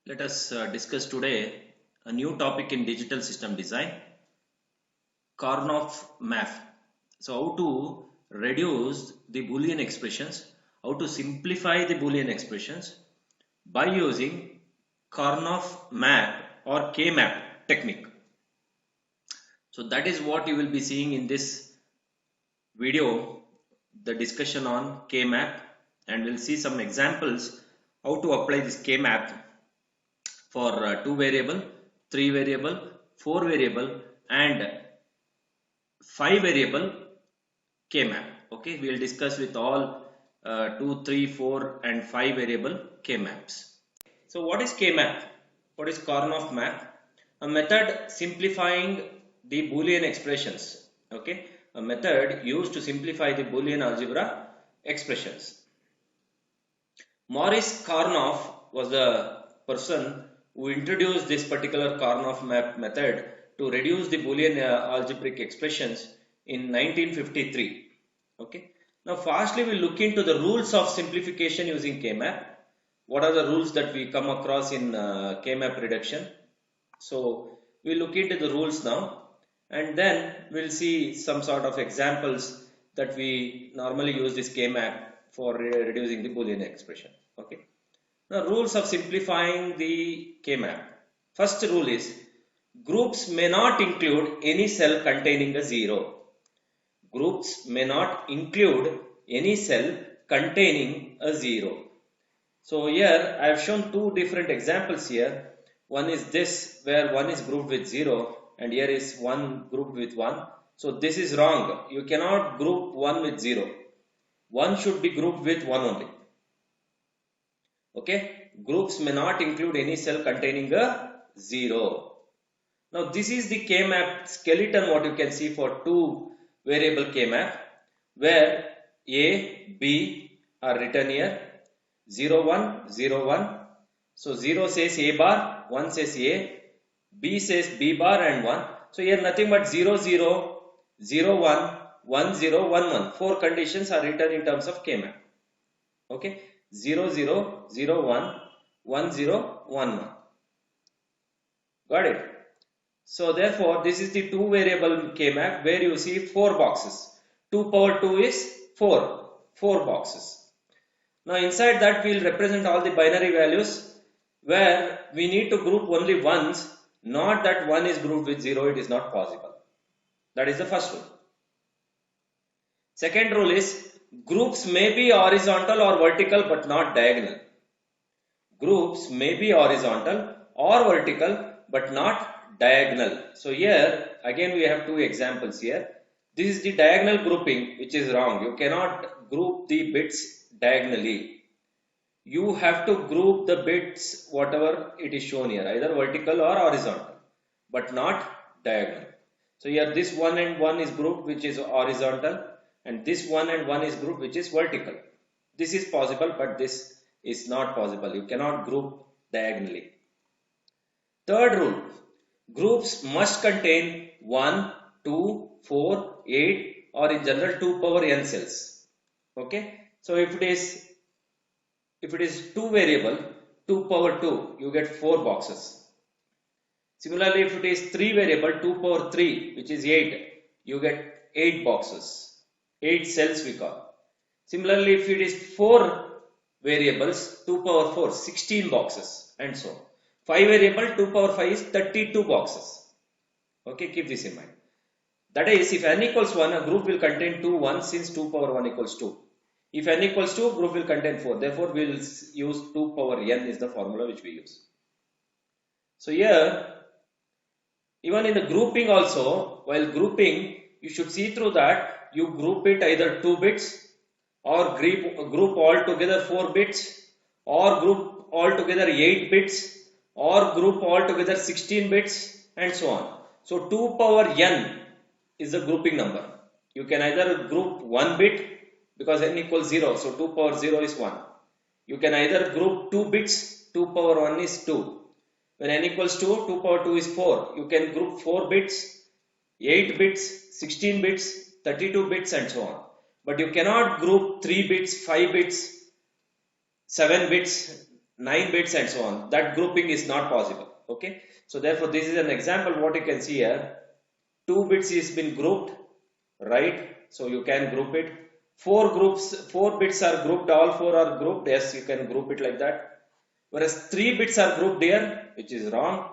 Let us discuss today a new topic in digital system design, Karnaugh math. So how to reduce the Boolean expressions, how to simplify the Boolean expressions by using Karnaugh map or K-map technique. So that is what you will be seeing in this video, the discussion on K-map, and we'll see some examples how to apply this K-map for 2 variable, 3 variable, 4 variable and 5 variable K-map. Okay, we will discuss with all 2, 3, 4 and 5 variable K-maps. So what is K-map? What is Karnaugh map? A method simplifying the Boolean expressions. Okay, a method used to simplify the Boolean algebra expressions. Maurice Karnaugh was the person who introduced this particular Karnaugh map method to reduce the Boolean algebraic expressions in 1953. Okay. Now, firstly, we look into the rules of simplification using K-map. What are the rules that we come across in K-map reduction? So, we look into the rules now, and then we'll see some sort of examples that we normally use this K-map for reducing the Boolean expression. Okay. Now, rules of simplifying the K-map. First rule is groups may not include any cell containing a zero. Groups may not include any cell containing a zero. So here I have shown two different examples here. One is this where one is grouped with 0 and here is one grouped with 1. So this is wrong. You cannot group 1 with 0. 1 should be grouped with 1 only. Okay, groups may not include any cell containing a 0. Now this is the K-map skeleton what you can see for two variable K-map where A, B are written here 0, 1, 0, 1. So 0 says A bar, 1 says A, B says B bar and 1. So here nothing but 0, 0, 0, 1, 1, 0, 1, 1. Four conditions are written in terms of K-map. Okay, 0, 0, 0, 1, 1, 0, 1, 1. Got it? So therefore, this is the two variable K-map where you see 4 boxes. 2 power 2 is 4 boxes. Now inside that we will represent all the binary values where we need to group only ones, not that 1 is grouped with 0, it is not possible. That is the first rule. Second rule is groups may be horizontal or vertical but not diagonal. Groups may be horizontal or vertical but not diagonal. So here again we have two examples here. This is the diagonal grouping which is wrong. You cannot group the bits diagonally. You have to group the bits whatever it is shown here, either vertical or horizontal, but not diagonal. So here this 1 and 1 is grouped which is horizontal and this 1 and 1 is grouped which is vertical. This is possible but this is not possible. You cannot group diagonally. Third rule, groups must contain 1, 2, 4, 8 or in general 2 power n cells. Okay. So if it is 2 variable, 2 power 2, you get 4 boxes. Similarly, if it is 3 variable, 2 power 3, which is 8, you get 8 boxes, 8 cells we call. Similarly, if it is 4 variables, 2 power 4, 16 boxes and so on. 5 variable, 2 power 5 is 32 boxes. Okay, keep this in mind. That is, if n equals 1, a group will contain 2 1s since 2 power 1 equals 2. If n equals 2, group will contain 4. Therefore, we will use 2 power n is the formula which we use. So here, even in the grouping also, while grouping, you should see through that you group it either 2 bits or group all together 4 bits or group all together 8 bits or group all together 16 bits and so on. So 2 power n is the grouping number. You can either group 1 bit because n equals 0, so 2 power 0 is 1. You can either group 2 bits, 2 power 1 is 2. When n equals 2, 2 power 2 is 4. You can group 4 bits, 8 bits, 16 bits, 32 bits and so on. But you cannot group 3 bits, 5 bits, 7 bits, 9 bits and so on. That grouping is not possible. Okay, so therefore this is an example what you can see here. 2 bits is been grouped, right? So you can group it. 4 bits are grouped, all 4 are grouped. Yes, you can group it like that. Whereas 3 bits are grouped here, which is wrong.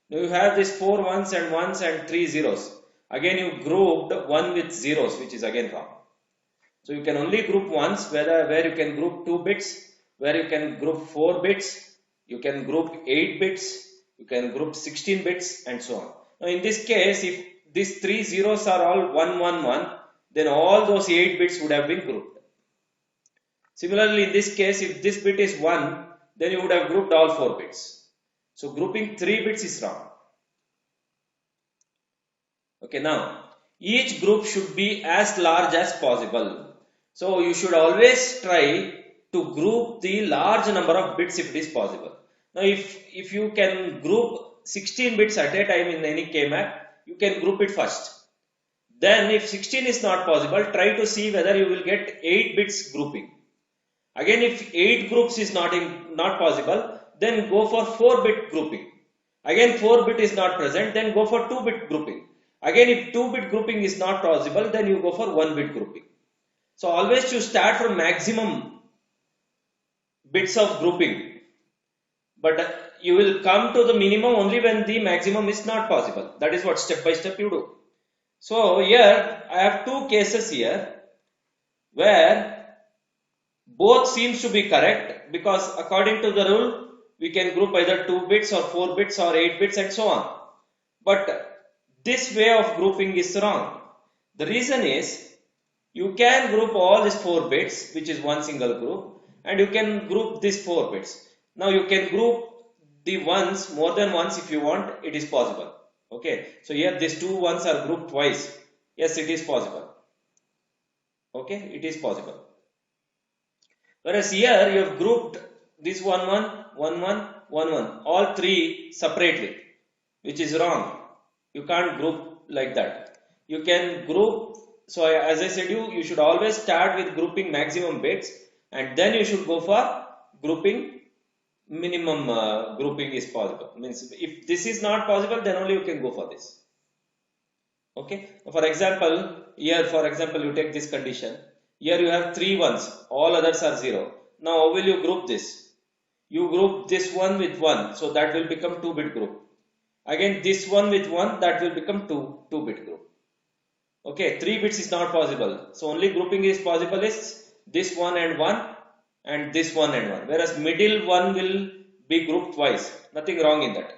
Now you have this 4 ones and 3 zeros. Again you grouped 1 with zeros, which is again wrong. So you can only group once, where you can group 2 bits, where you can group 4 bits, you can group 8 bits, you can group 16 bits and so on. Now in this case, if these 3 zeros are all 1, 1, 1, then all those 8 bits would have been grouped. Similarly, in this case, if this bit is 1, then you would have grouped all 4 bits. So grouping 3 bits is wrong. Okay, now each group should be as large as possible. So you should always try to group the large number of bits if it is possible. Now if you can group 16 bits at a time in any K-map, you can group it first. Then if 16 is not possible, try to see whether you will get 8 bits grouping. Again, if 8 groups is not possible, then go for 4-bit grouping. Again, 4-bit is not present, then go for 2-bit grouping. Again, if 2-bit grouping is not possible, then you go for 1-bit grouping. So always you start from maximum bits of grouping, but you will come to the minimum only when the maximum is not possible. That is what step by step you do. So here I have 2 cases here where both seems to be correct, because according to the rule we can group either 2 bits or 4 bits or 8 bits and so on. But this way of grouping is wrong. The reason is, you can group all these 4 bits, which is one single group, and you can group these 4 bits. Now you can group the ones more than once if you want, it is possible. Okay, so here these 2 ones are grouped twice. Yes, it is possible. Okay, it is possible. Whereas here you have grouped this 1, 1, 1, 1, 1, 1, all 3 separately, which is wrong. You can't group like that. You can group. So as I said, you should always start with grouping maximum bits, and then you should go for grouping minimum grouping is possible. Means if this is not possible, then only you can go for this. Okay. For example, here for example you take this condition. Here you have 3 ones, all others are 0. Now how will you group this? You group this one with 1, so that will become 2-bit group. Again this one with 1, that will become 2-bit group. Okay, 3 bits is not possible. So only grouping is possible is this 1 and 1 and this 1 and 1. Whereas middle one will be grouped twice. Nothing wrong in that.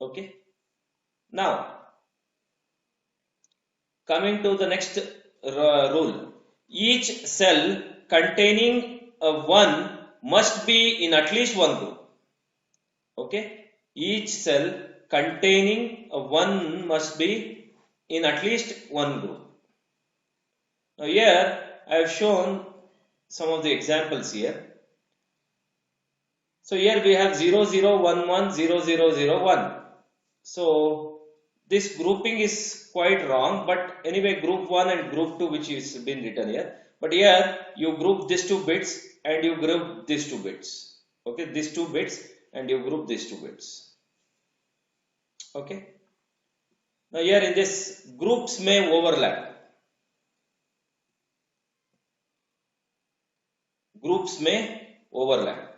Okay. Now, coming to the next rule. Each cell containing a 1 must be in at least one group. Okay. Each cell containing a 1 must be in at least one group. Now here I have shown some of the examples here. So here we have 0, 0, 1, 1, 0, 0, 0, 1. So this grouping is quite wrong, but anyway group 1 and group 2 which is been written here. But here you group these 2 bits and you group these 2 bits. Okay, these 2 bits and you group these 2 bits. Okay. Now here in this, groups may overlap. Groups may overlap.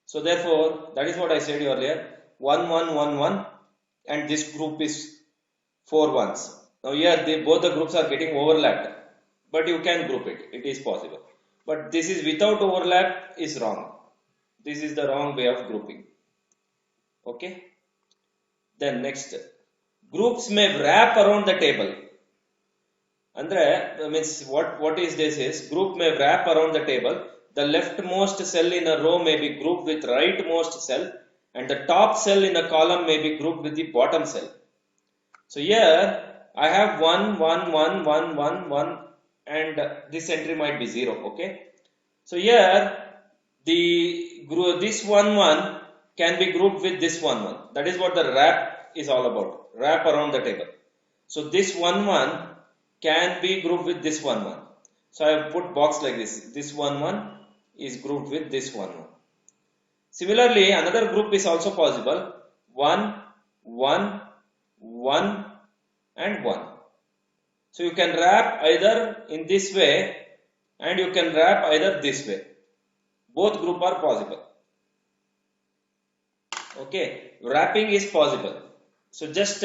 So therefore, that is what I said earlier. 1, 1, 1, 1, and this group is 4 ones. Now here both the groups are getting overlapped, but you can group it. It is possible. But this is without overlap is wrong. This is the wrong way of grouping. Okay. Then next. Groups may wrap around the table. Andre means what is this is, group may wrap around the table. The leftmost cell in a row may be grouped with rightmost cell, and the top cell in a column may be grouped with the bottom cell. So here I have 1, 1, 1, 1, 1, 1, and this entry might be 0. Okay. So here this 1, 1 can be grouped with this 1, 1. That is what the wrap is all about. Wrap around the table. So this 1, 1 can be grouped with this 1, 1. So I have put box like this. This 1, 1 is grouped with this 1, 1. Similarly, another group is also possible. 1, 1, 1 and 1. So you can wrap either in this way and you can wrap either this way. Both group are possible. Okay, wrapping is possible. So just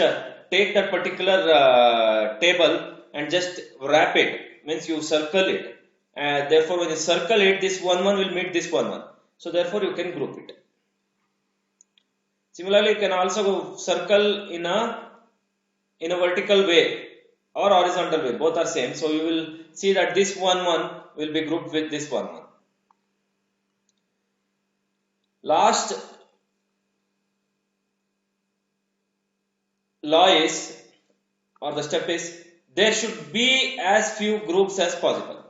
take that particular table and just wrap it, means you circle it. Therefore, when you circle it, this 1, 1 will meet this 1, 1. So therefore, you can group it. Similarly, you can also circle in a vertical way or horizontal way. Both are same. So you will see that this 1, 1 will be grouped with this 1, 1. Last law is, or the step is, there should be as few groups as possible.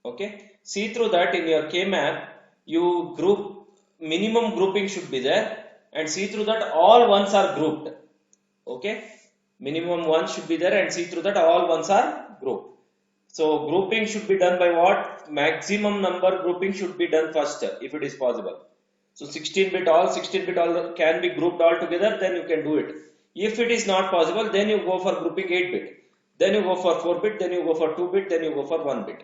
Okay, see through that in your K-map, you group, minimum grouping should be there, and see through that all ones are grouped. Okay, minimum one should be there, and see through that all ones are grouped. So grouping should be done by what? Maximum number grouping should be done first if it is possible. So 16-bit all can be grouped all together, then you can do it. If it is not possible, then you go for grouping 8-bit, then you go for 4-bit, then you go for 2-bit, then you go for 1-bit.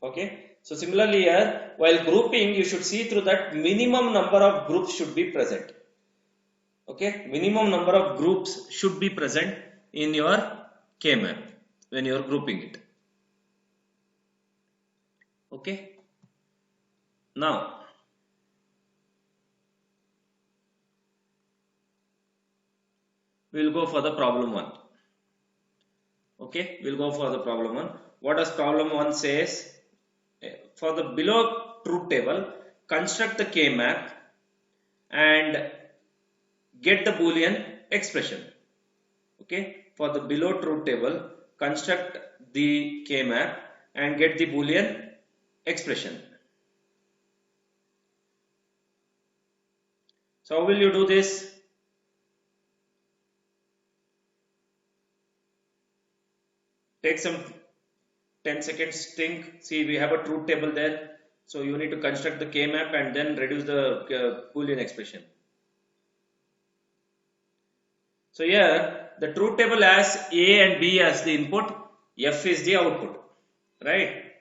Okay, so similarly here, while grouping, you should see through that minimum number of groups should be present. Okay, minimum number of groups should be present in your K-map when you are grouping it. Okay, now we will go for the problem 1. Okay, we will go for the problem 1. What does problem 1 says? For the below truth table, construct the K-map and get the Boolean expression. Okay, for the below truth table, construct the K-map and get the Boolean expression. So how will you do this? Take some 10 seconds, think. See, we have a truth table there. So you need to construct the K-map and then reduce the Boolean expression. So here, the truth table has A and B as the input, F is the output, right?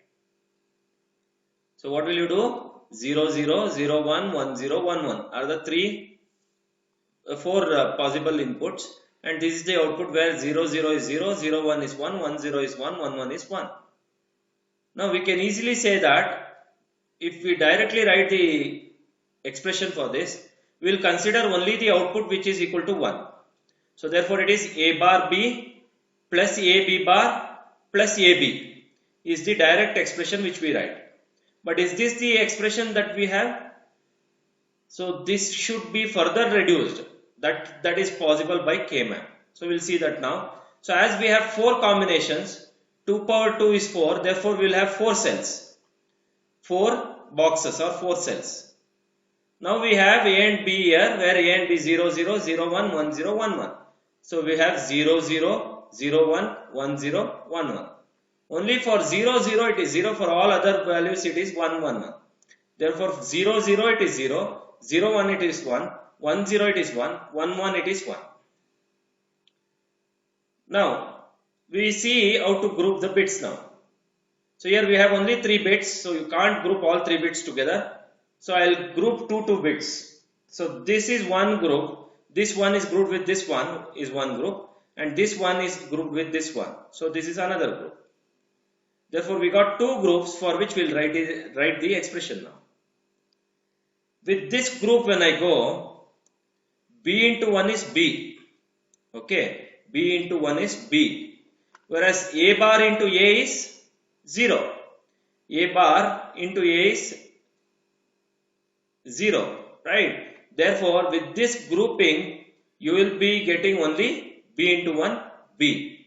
So what will you do? 0, 0, 0, 1, 1, 0, 1, 1 are the four possible inputs, and this is the output where 0, 0 is 0, 0, 1 is 1, 1, 0 is 1, 1, 1 is 1. Now we can easily say that if we directly write the expression for this, we will consider only the output which is equal to 1. So therefore it is A bar B plus AB bar plus AB is the direct expression which we write. But is this the expression that we have? So this should be further reduced. That is possible by K-map. So we'll see that now. So as we have 4 combinations, 2 power 2 is 4, therefore we will have 4 cells, 4 boxes or 4 cells. Now we have A and B here, where A and B 0, 0, 0, 1, 1, 0, 1, 1. So we have 0, 0, 0, 1, 1, 0, 1, 1. Only for 0, 0 it is 0, for all other values it is 1, 1, 1. Therefore 0, 0 it is 0, 0, 1 it is 1, 1, 0 it is 1, 1, 1 it is 1. Now we see how to group the bits now. So here we have only 3 bits, so you can't group all 3 bits together. So I'll group 2 bits. So this is one group, this one is grouped with this one is one group, and this one is grouped with this one. So this is another group. Therefore we got 2 groups for which we'll write the expression now. With this group, when I go, B into 1 is B. Okay, B into 1 is B. Whereas A bar into A is 0. A bar into A is 0, right? Therefore, with this grouping, you will be getting only B into 1, B.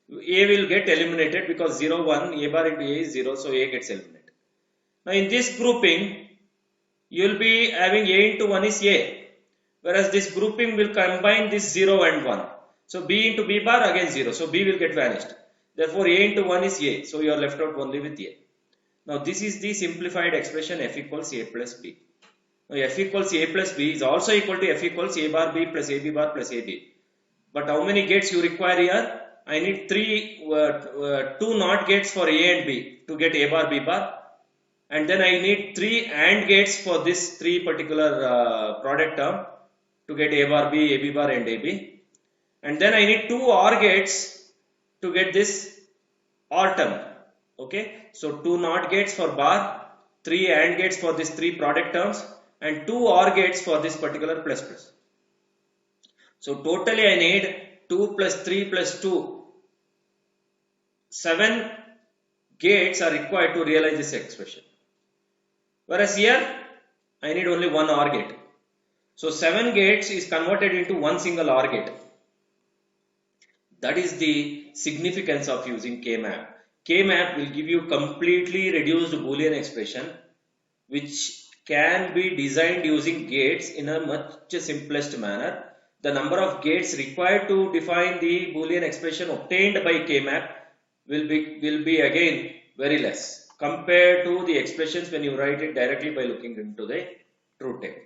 A will get eliminated because 0, 1, A bar into A is 0, so A gets eliminated. Now, in this grouping, you will be having A into 1 is A, whereas this grouping will combine this 0 and 1. So B into B bar again 0, so B will get vanished. Therefore A into 1 is A, so you are left out only with A. Now this is the simplified expression f equals a plus b. Now f equals a plus b is also equal to f equals a bar b plus ab bar plus ab. But how many gates you require here? I need two NOT gates for a and b to get a bar b bar, and then I need three AND gates for this three particular product term to get a bar b, ab bar and ab, and then I need two OR gates to get this OR term. Okay, so two NOT gates for bar, three AND gates for these three product terms, and two OR gates for this particular plus plus. So totally I need 2 plus 3 plus 2, 7 gates are required to realize this expression. Whereas here I need only one OR gate. So 7 gates is converted into one single OR gate. That is the significance of using K-map. K-map will give you completely reduced Boolean expression which can be designed using gates in a much simplest manner. The number of gates required to define the Boolean expression obtained by K-map will be again very less compared to the expressions when you write it directly by looking into the truth table.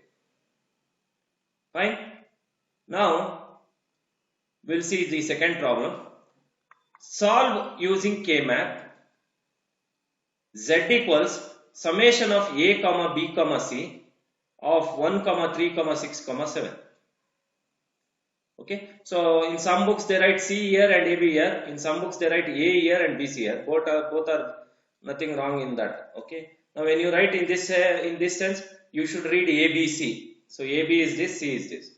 Fine. Now we'll see the second problem. Solve using K-map. Z equals summation of a comma b comma c of 1 comma 3 comma 6 comma 7. Okay, so in some books they write C here and AB here. In some books they write A here and BC here. Both are nothing wrong in that. Okay. Now when you write in this sense, you should read ABC. So AB is this, C is this.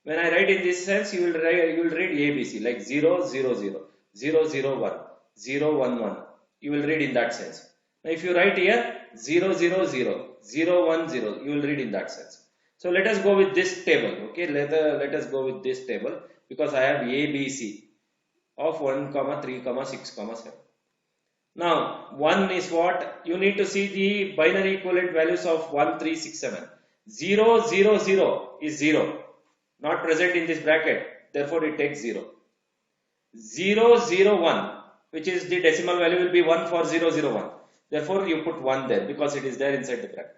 When I write in this sense, you will read ABC like 0 0 0 0 0 1 0 1 1. You will read in that sense. Now if you write here 0 0 0 0 1 0, you will read in that sense. So let us go with this table. Okay, let us go with this table because I have A, B, C of 1, 3, 6, 7. Now 1 is what? You need to see the binary equivalent values of 1, 3, 6, 7. 0, 0, 0 is 0, not present in this bracket. Therefore, it takes 0. 0, 0, 1, which is the decimal value will be 1 for 0, 0, 1. Therefore, you put 1 there because it is there inside the bracket.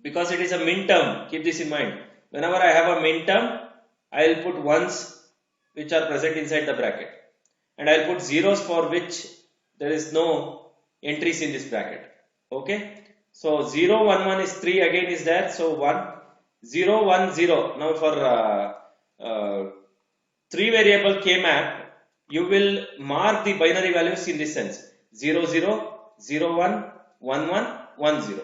Because it is a min term, keep this in mind. Whenever I have a min term, I will put ones which are present inside the bracket. And I will put zeros for which there is no entries in this bracket. Okay. So 0, 1, 1 is 3 again is there. So 1, 0, 1, 0. Now for 3 variable K-map, you will mark the binary values in this sense. 0, 0, 0, 1, 1, 1, 1, 0.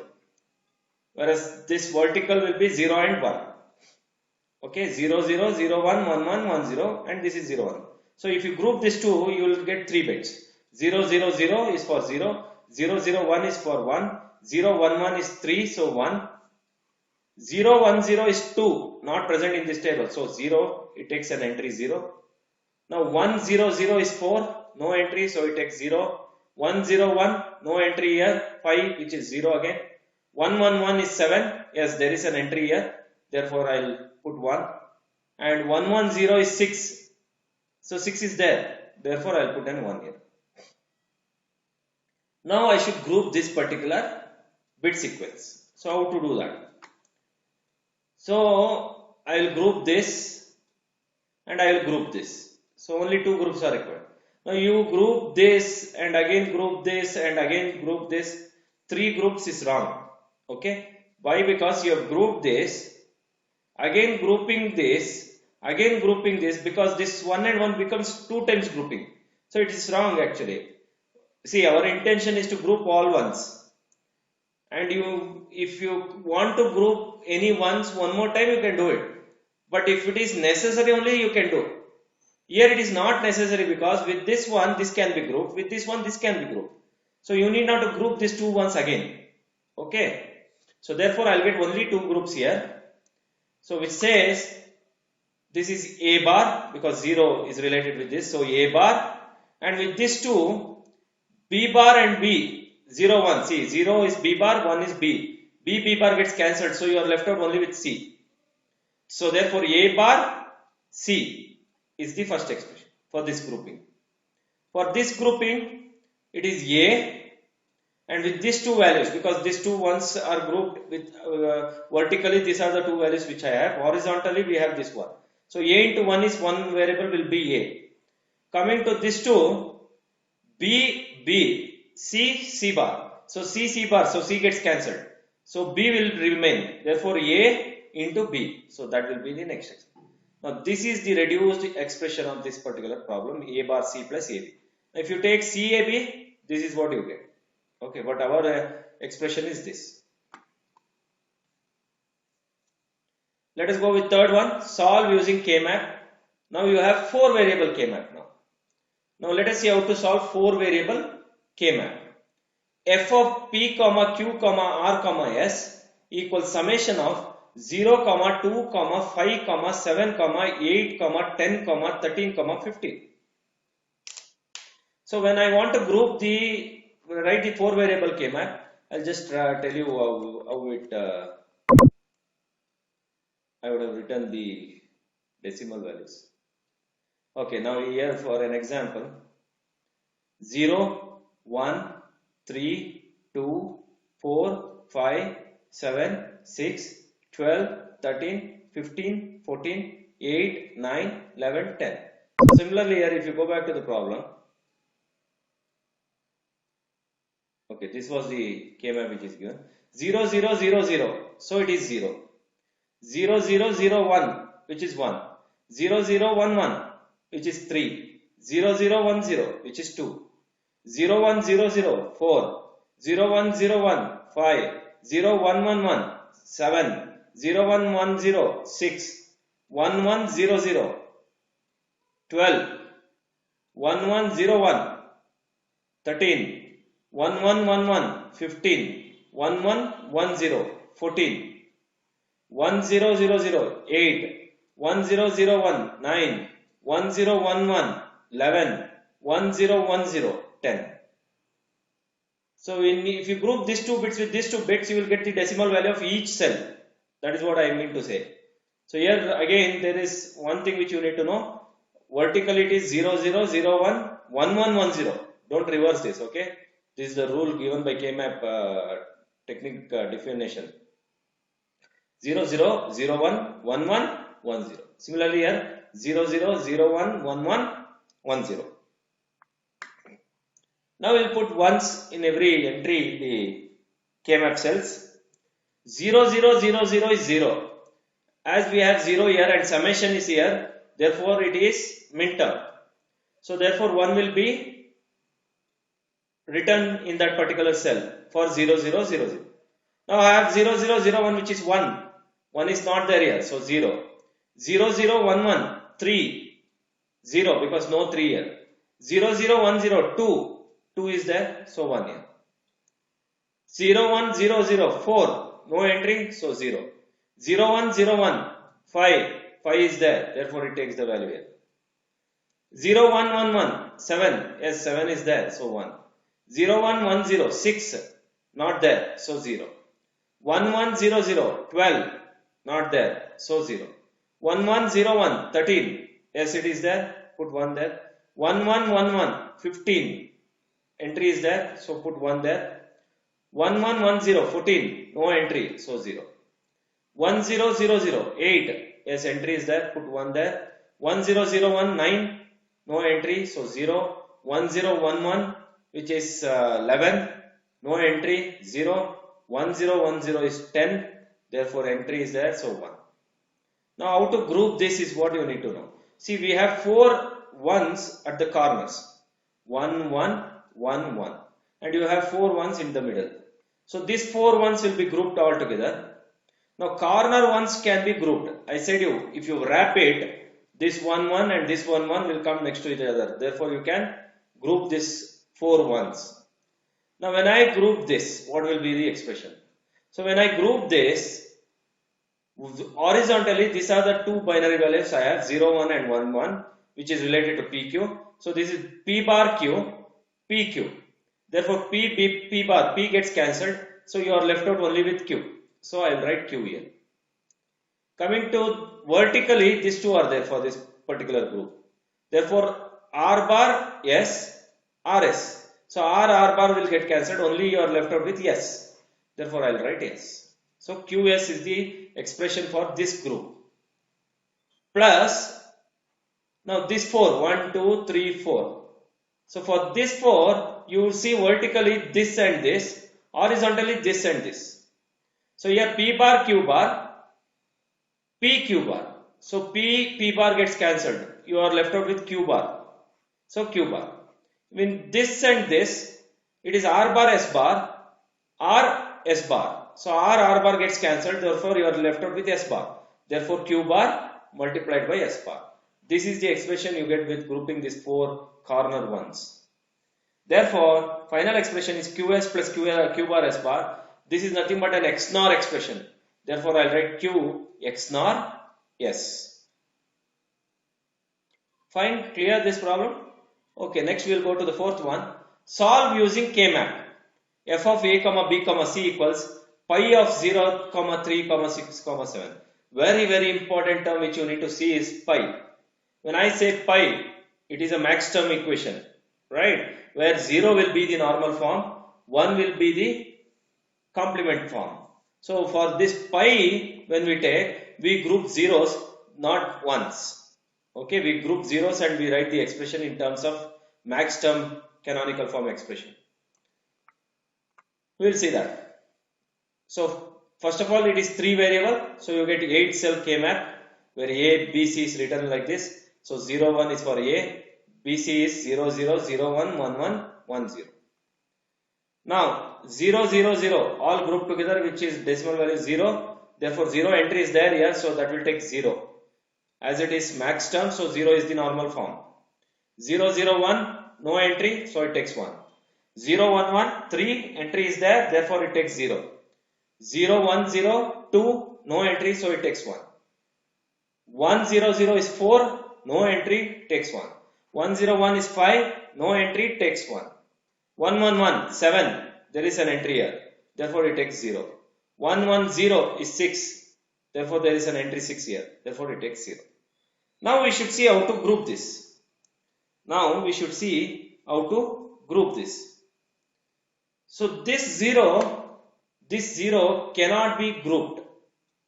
Whereas this vertical will be 0 and 1. Okay, 0, 0, 0, 1, 1, 1, 1, 0, and this is 0, 1. So if you group these two, you will get 3 bits. 0, 0, 0 is for 0, 0, 0, 1 is for 1, 0, 1, 1 is 3, so 1, 0, 1, 0 is 2, not present in this table. So 0, it takes an entry 0. Now 1, 0, 0 is 4, no entry, so it takes 0. 1, 0, 1, no entry here, 5, which is 0 again. 1, 1, 1 is 7. Yes, there is an entry here. Therefore, I will put 1. And 1, 1, 0 is 6. So 6 is there. Therefore, I will put an 1 here. Now, I should group this particular bit sequence. So, how to do that? So, I will group this and I will group this. So, only 2 groups are required. Now, you group this and again group this and again group this. 3 groups is wrong. Okay, why? Because you have grouped this, again grouping this, again grouping this, because this 1 and 1 becomes 2 times grouping. So it is wrong actually. See, our intention is to group all ones, and if you want to group any ones one more time, you can do it. But if it is necessary only, you can do. Here it is not necessary because with this one, this can be grouped, with this one, this can be grouped. So you need not to group these 2 ones again. Okay. So therefore, I will get only 2 groups here. So which says this is A bar because 0 is related with this. So A bar, and with this 2, B bar and B, 0, 1. See, 0 is B bar, 1 is B. B bar gets cancelled. So you are left out only with C. So therefore, A bar, C is the first expression for this grouping. For this grouping, it is A, and with these two values, because these two ones are grouped with vertically, these are the two values which I have. Horizontally we have this one. So a into 1 is one variable will be a. Coming to this two, b, c bar. So c bar, so c gets cancelled. So b will remain. Therefore a into b. So that will be the next expression. Now this is the reduced expression of this particular problem, a bar c plus ab. If you take cab, this is what you get. Okay, but our expression is this. Let us go with third one. Solve using K-map. Now you have 4 variable K-map now. Now let us see how to solve 4 variable K-map. F of P, Q, R, S equals summation of 0, 2, 5, 7, 8, 10, 13, 15. So when I want to group write the 4 variable K-map, I'll just tell you how it I would have written the decimal values. Okay, now here for an example, 0, 1, 3, 2, 4, 5, 7, 6, 12, 13, 15, 14, 8, 9, 11, 10. Similarly here, if you go back to the problem, okay, this was the K-map which is given, 0, 0, 0, 0, so it is 0. 0, 0, 0, 1, which is 1. 0, 0, 1, 1, which is 3. 0, 0, 1, 0, which is 2. 0, 1, 0, 0, 4. 0, 1, 0, 1, 5. 0, 1, 1, 1, 7. 0, 1, 1, 0, 6. 1, 1, 0, 0, 12. 1, 1, 0, 1, 13. 1, 1, 1, 1, 15. 1, 1, 1, 0, 14. 1, 0, 0, 0, 8, 1, 0, 0, 1, 9, 1, 0, 1, 1, 11, 1, 0, 1, 0, 10. So if you group these two bits with these two bits, you will get the decimal value of each cell. That is what I mean to say. So here again there is one thing which you need to know. Vertically it is 0, 0, 0, 1, 1, 1, 1, 0. Don't reverse this, okay? This is the rule given by K-map technique definition. 0, 0, 0, 1, 1, 1, 1, 0. Similarly here 0, 0, 0, 1, 1, 1, 1, 0. Now we'll put ones in every entry in the K-map cells. 0, 0, 0, 0 is 0. As we have 0 here and summation is here, therefore it is min term. So therefore 1 will be written in that particular cell for 0, 0, 0, 0. Now I have 0, 0, 0, 1 which is 1. 1 is not there here, so 0. 0, 0, 1, 1, 3, 0 because no 3 here. 0, 0, 1, 0, 2, 2 is there, so 1 here. 0, 1, 0, 0, 4, no entry, so 0. 0, 1, 0, 1, 5, 5 is there, therefore it takes the value here. 0, 1, 1, 1, 7, yes 7 is there, so 1. 0, 1, 1, 0, 6, not there, so 0. 1, 1, 0, 0, 12, not there, so 0. 1, 1, 0, 1, 13, yes it is there, put 1 there. 1, 1, 1, 1, 15, entry is there, so put 1 there. 1, 1, 1, 0, 14, no entry, so 0. 1, 0, 0, 0, 8, yes entry is there, put 1 there. 1, 0, 0, 1, 9, no entry, so 0. 1, 0, 1, 1, which is 11, no entry, 0. 1, 0, 1, 0 is 10, therefore entry is there, so 1. Now how to group this is what you need to know. See, we have 4 ones at the corners. 1, 1, 1, 1. And you have 4 ones in the middle. So these 4 ones will be grouped all together. Now corner ones can be grouped. I said you, if you wrap it, this 1, 1 and this 1, 1 will come next to each other. Therefore you can group this 4 ones. Now when I group this, what will be the expression? So when I group this, horizontally these are the two binary values I have, 0, 1 and 1, 1, which is related to PQ. So this is P bar Q, PQ. Therefore P bar, P gets cancelled. So you are left out only with Q. So I will write Q here. Coming to vertically, these two are there for this particular group. Therefore R bar S, RS. So R bar will get cancelled, only you are left out with S. Therefore, I will write S. So QS is the expression for this group. Plus, now this 4, 1, 2, 3, 4. So for this 4, you will see vertically this and this, horizontally this and this. So here P bar, Q bar, P, Q bar. So P bar gets cancelled. You are left out with Q bar. So Q bar. When this and this, it is R bar, S bar, R, S bar. So R bar gets cancelled. Therefore, you are left out with S bar. Therefore, Q bar multiplied by S bar. This is the expression you get with grouping these 4 corner ones. Therefore, final expression is QS plus Q bar S bar. This is nothing but an XNOR expression. Therefore, I'll write Q XNOR S. Fine, clear this problem? Okay, next we will go to the fourth one. Solve using K-map. F of A, B, C equals pi of 0, 3, 6, 7. Very important term which you need to see is pi. When I say pi, it is a max term equation, right? Where 0 will be the normal form, 1 will be the complement form. So for this pi, when we take, we group zeros, not ones. Okay, we group zeros and we write the expression in terms of max term canonical form expression. We will see that. So first of all, it is 3 variable. So you get 8 cell K map where A, B, C is written like this. So 0, 1 is for A, BC is 0, 0, 0, 1, 1, 1, 1, 0. Now 0, 0, 0 all grouped together, which is decimal value 0. Therefore 0 entry is there here, so that will take 0. As it is max term, so 0 is the normal form. 0, 0, 1 no entry, so it takes 1. 0, 1, 1 3 entry is there, therefore it takes 0. 0, 1, 0 2 no entry, so it takes 1. 1, 0, 0 is 4 no entry, takes 1. 1, 0, 1 is 5 no entry, takes 1. 1, 1, 1 7 there is an entry here, therefore it takes 0. 1, 1, 0 is 6, therefore there is an entry 6 here, therefore it takes 0. Now we should see how to group this. So this 0 cannot be grouped.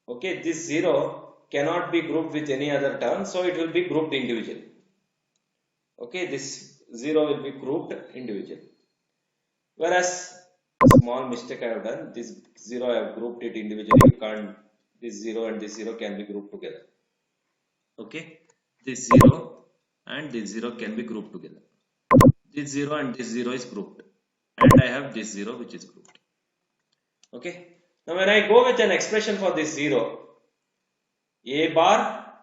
Okay, this 0 cannot be grouped with any other term, so it will be grouped individually. Okay, this 0 will be grouped individually. Whereas, small mistake I have done, this 0 I have grouped it individually. You can't, this 0 and this 0 can be grouped together. Okay, this 0 and this 0 can be grouped together. This 0 and this 0 is grouped, and I have this 0 which is grouped. Okay, now when I go with an expression for this 0, A bar,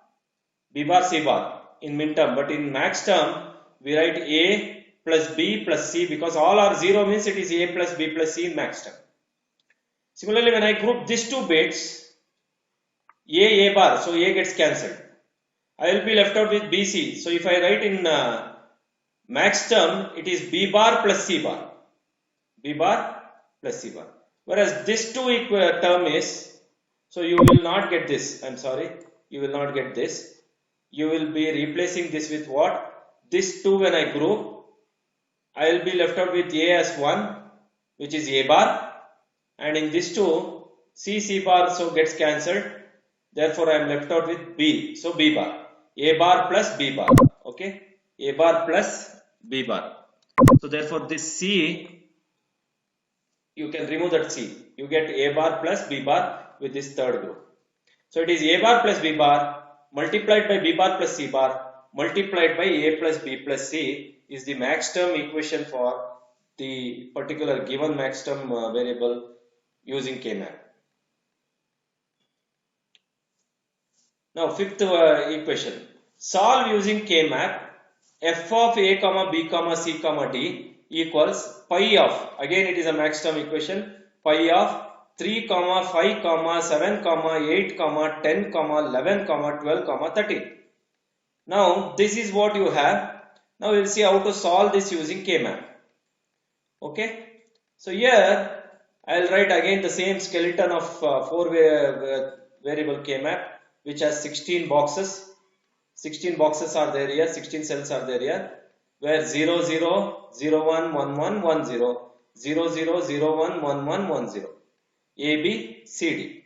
B bar, C bar in min term, but in max term we write A plus B plus C, because all are 0 means it is A plus B plus C in max term. Similarly, when I group these 2 bits, A bar, so A gets cancelled. I will be left out with BC. So if I write in max term, it is B bar plus C bar. B bar plus C bar. Whereas this 2 term is, so you will not get this. I'm sorry, you will not get this. You will be replacing this with what? This 2 when I group, I will be left out with A as 1, which is A bar. And in this 2, C bar so gets cancelled. Therefore, I am left out with B. So B bar. A bar plus B bar. Okay. A bar plus B bar. So therefore, this C, you can remove that C. You get A bar plus B bar with this third group. So it is A bar plus B bar multiplied by B bar plus C bar multiplied by A plus B plus C is the max term equation for the particular given max term variable using K-map. Now fifth equation. Solve using K-map. F of A, B, C, D equals pi of, again it is a max term equation, pi of 3, 5, 7, 8, 10, 11, 12, 13. Now this is what you have. Now we will see how to solve this using K-map. Okay. So here I will write again the same skeleton of 4 variable K-map, which has 16 boxes. 16 boxes are there here, 16 cells are there here. where 0 0 0 1 1 1 1 0 0 0 0 1 1 1 1 0 A B C D.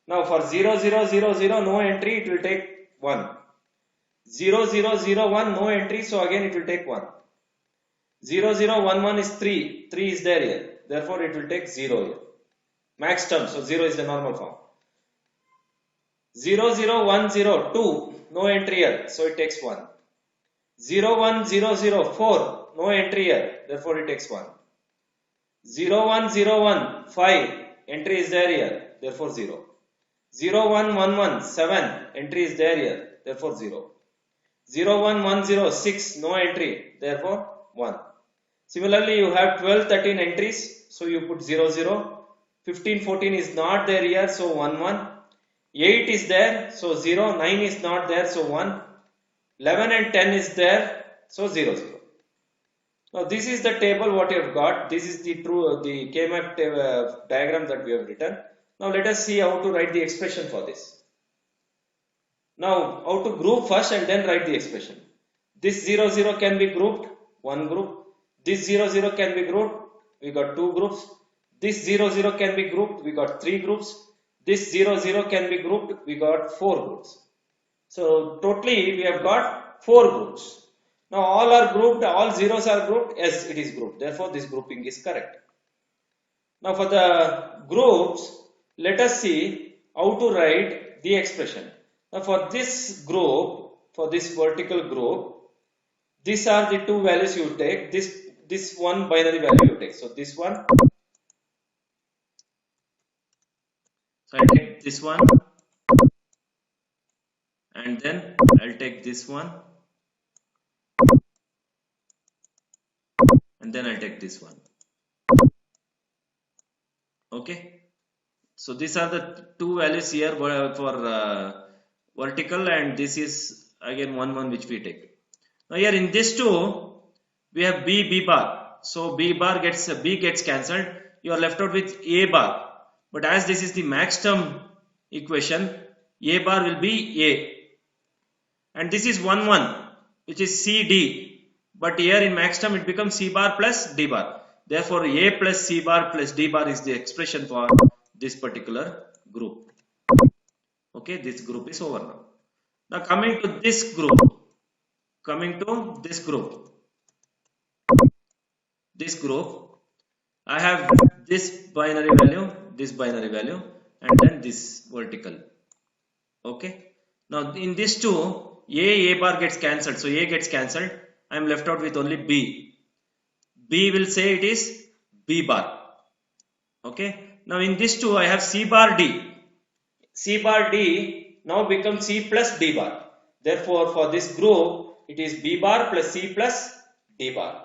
Now for 0 0 0 0 no entry, it will take 1. 0 0 0 1 no entry, so again it will take 1. 0 0 1 1 is 3, 3 is there here, therefore it will take 0 here. Max term, so 0 is the normal form. 0 0 1 0 2 no entry here, so it takes 1. 0 1 0 0 4 no entry here, therefore it takes 1. 0 1 0 1 5 entry is there here, therefore 0. 0 1 1 1 7 entry is there here, therefore 0. 0 1 1 0 6 no entry, therefore 1. Similarly, you have 12 13 entries, so you put 0 0. 15 14 is not there here, so 1 1. 8 is there, so 0. 9 is not there, so 1. 11 and 10 is there, so 0 0. Now this is the table what you have got. This is the K-map diagram that we have written. Now let us see how to write the expression for this. Now how to group first and then write the expression. This 0 0 can be grouped, one group. This 0 0 can be grouped, we got two groups. This 0 0 can be grouped, we got three groups. This 0 0 can be grouped, we got four groups. So totally we have got four groups. Now all are grouped, all zeros are grouped, yes it is grouped, therefore this grouping is correct. Now for the groups, let us see how to write the expression. Now for this group, for this vertical group, these are the two values you take, this one binary value you take. So this one, so I take this one and then I'll take this one and then I'll take this one. Okay, so these are the two values here for vertical, and this is again one which we take. Now here in this two we have B bar, so B gets cancelled, you are left out with A bar, but as this is the max term equation, A bar will be A, and this is 1 1 which is CD, but here in max term it becomes C bar plus D bar. Therefore A plus C bar plus D bar is the expression for this particular group. Okay, this group is over now. Now coming to this group, I have this binary value, and then this vertical. Okay, now in this two, A bar gets cancelled, so A gets cancelled. I am left out with only B. B will say it is B bar. Okay, now in this two I have C bar D. C bar D now becomes C plus D bar. Therefore for this group it is B bar plus C plus D bar.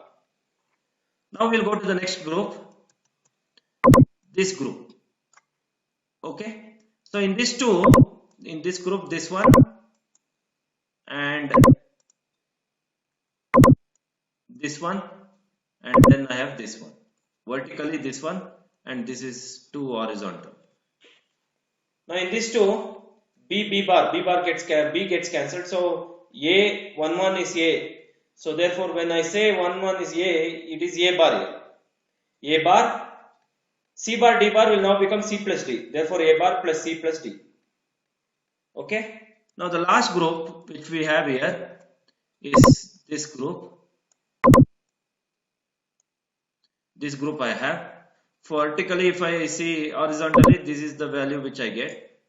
Now we'll go to the next group, this group. Okay, so in this group, this one and this one, and then I have this one vertically, this one, and this is two horizontal. Now in this two, B gets cancelled, so A 1 1 is A, so therefore when I say 1 1 is A, it is A bar here. A bar, C bar D bar will now become C plus D, therefore A bar plus C plus D. Okay, now the last group which we have here is this group. This group I have. Vertically if I see horizontally, this is the value which I get,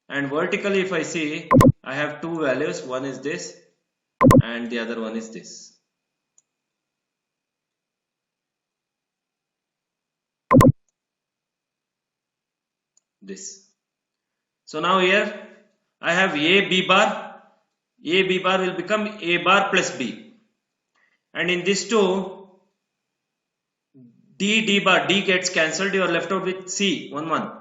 and vertically if I see, I have two values, one is this and the other one is this. So now here I have A B bar will become A bar plus B, and in this two, D bar, D gets cancelled, you are left out with C 1 1,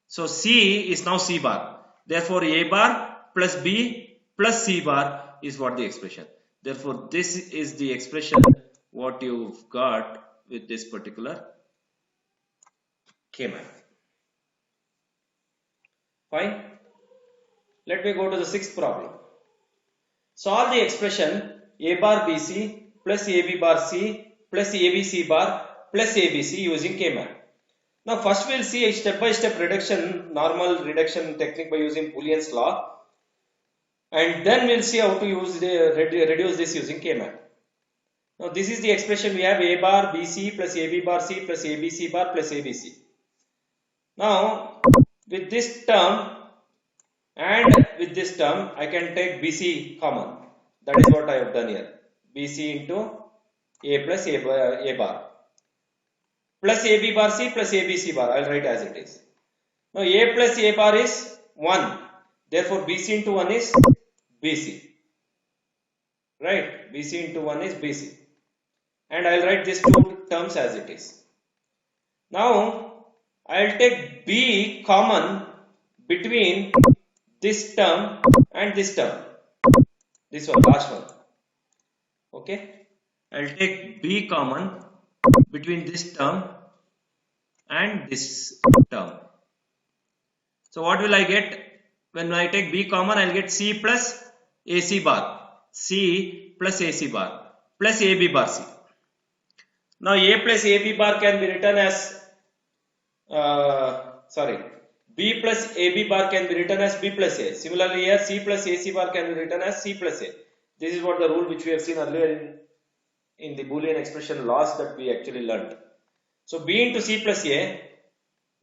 so C is now C bar, therefore A bar plus B plus C bar is what the expression. Therefore this is the expression what you've got with this particular K-map. Fine, let me go to the sixth problem. Solve the expression A bar BC plus AB bar C plus ABC bar plus ABC using K-map. Now first we'll see a step-by-step reduction, normal reduction technique by using Boolean's law, and then we'll see how to use reduce this using K-map. Now this is the expression we have: A bar BC plus AB bar C plus ABC bar plus ABC. Now with this term and with this term I can take BC common. That is what I have done here. BC into A plus A bar plus AB bar C plus ABC bar. I'll write as it is. Now A plus A bar is 1. Therefore BC into 1 is BC. Right? BC into 1 is BC. And I'll write these two terms as it is. Now I'll take B common between this term and this term. This one, last one. Okay? I'll take B common between this term and this term. So what will I get? When I take B common, I'll get C plus AC bar. C plus AC bar plus AB bar C. Now A plus AB bar can be written as B plus AB bar can be written as B plus A. Similarly here C plus AC bar can be written as C plus A. This is what the rule which we have seen earlier in the Boolean expression laws that we actually learned. So B into C plus A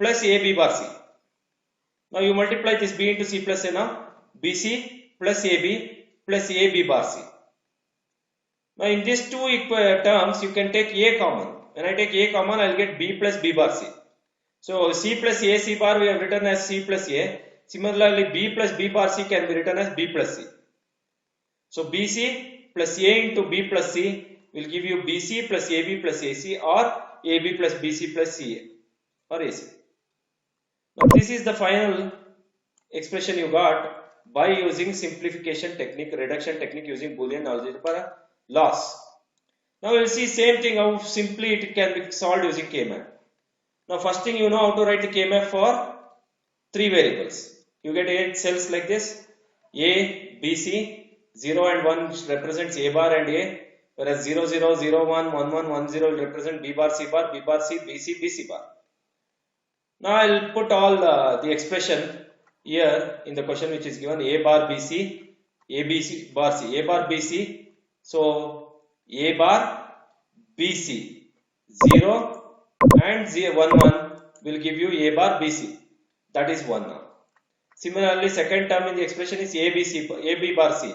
plus AB bar C. Now you multiply this B into C plus A now. BC plus AB plus AB bar C. Now in these two terms you can take A common. When I take A common, I will get B plus B bar C. So C plus AC bar we have written as C plus A. Similarly B plus B bar C can be written as B plus C. So BC plus A into B plus C will give you BC plus AB plus AC, or AB plus BC plus CA or AC. Now this is the final expression you got by using simplification technique, reduction technique using Boolean algebra laws. Now we will see same thing, how simply it can be solved using K-map. Now first thing, you know how to write the K-map for 3 variables. You get 8 cells like this: A, B, C. 0 and 1 represents A bar and A, whereas 0, 0, 0, 1, 1, 1, 1, 0 will represent B bar, C bar, B bar, C, BC, BC bar. Now I will put all the expression here in the question which is given: A bar BC, A BC bar C, A bar BC. So A bar BC 0 and 1, 1 will give you A bar BC. That is 1 now. Similarly, second term in the expression is AB bar C.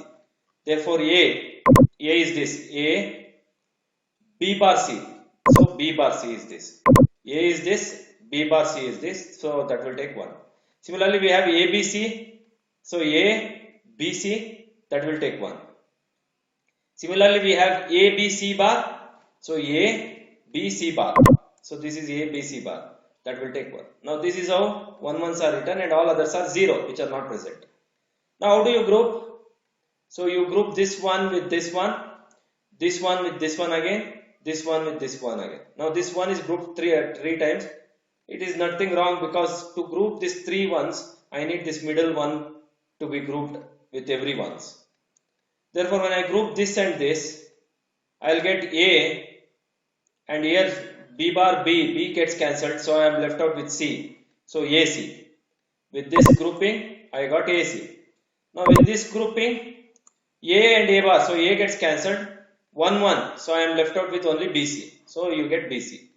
Therefore A is this, A, B bar C. So B bar C is this. A is this, B bar C is this. So that will take 1. Similarly, we have ABC. So A, B, C, that will take 1. Similarly, we have A, B, C bar. So A, B, C bar. So this is A, B, C bar. That will take 1. Now this is how 1 1s are written and all others are 0, which are not present. Now how do you group? So you group this one with this one with this one again, this one with this one again. Now this one is grouped three times. It is nothing wrong, because to group these 3 ones, I need this middle one to be grouped with every ones. Therefore, when I group this and this, I will get A, and here B bar B gets cancelled, so I am left out with C. So AC. With this grouping, I got AC. Now with this grouping, A and A bar, so A gets cancelled, 1 1, so I am left out with only BC. So you get BC.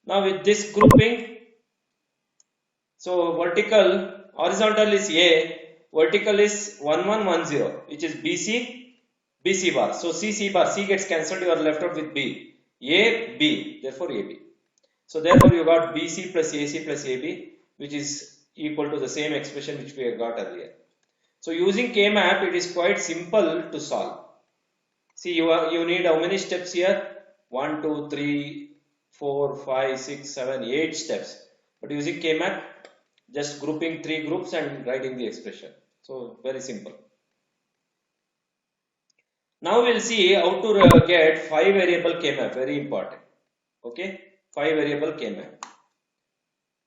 Now with this grouping, so horizontal is A, vertical is 1 1 1 0, which is BC bar. So C bar, C gets cancelled, you are left out with B. A, B, therefore AB. So therefore you got BC plus AC plus AB, which is equal to the same expression which we have got earlier. So using K-map, it is quite simple to solve. See, you need how many steps here? 1, 2, 3, 4, 5, 6, 7, 8 steps. But using K-map, just grouping 3 groups and writing the expression. So very simple. Now we'll see how to get 5 variable K-map. Very important. Okay, 5 variable K-map.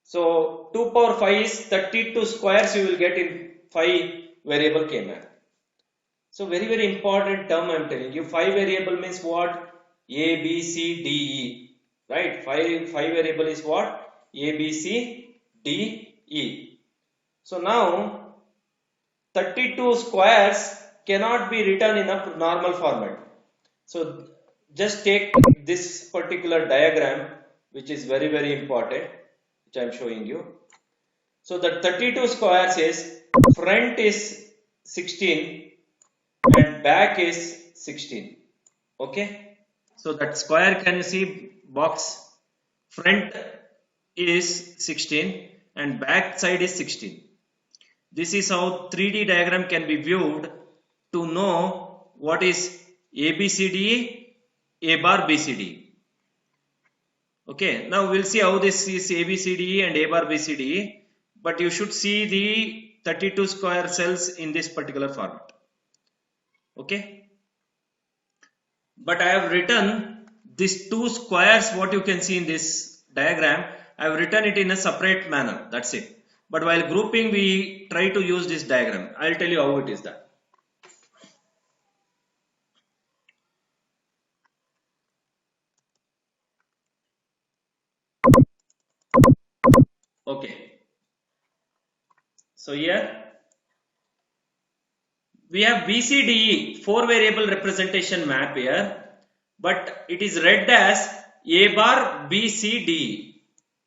So 2 power 5 is 32 squares you will get in 5 variable K-map. So very important term I am telling you. 5 variable means what? A, B, C, D, E. Right? Five variable is what? A, B, C, D, E. So now 32 squares cannot be written in a normal format. So just take this particular diagram, which is very important, which I am showing you. So the 32 squares is front is 16 and back is 16. Okay. So that square, can you see box? Front is 16 and back side is 16. This is how 3D diagram can be viewed to know what is ABCD, A bar BCD. Okay, now we'll see how this is ABCD and A bar BCD, but you should see the 32 square cells in this particular format. Okay, but I have written these two squares, what you can see in this diagram, I have written it in a separate manner, that's it. But while grouping, we try to use this diagram. I'll tell you how it is done. Okay, so here we have BCDE 4 variable representation map here, but it is read as A bar BCDE.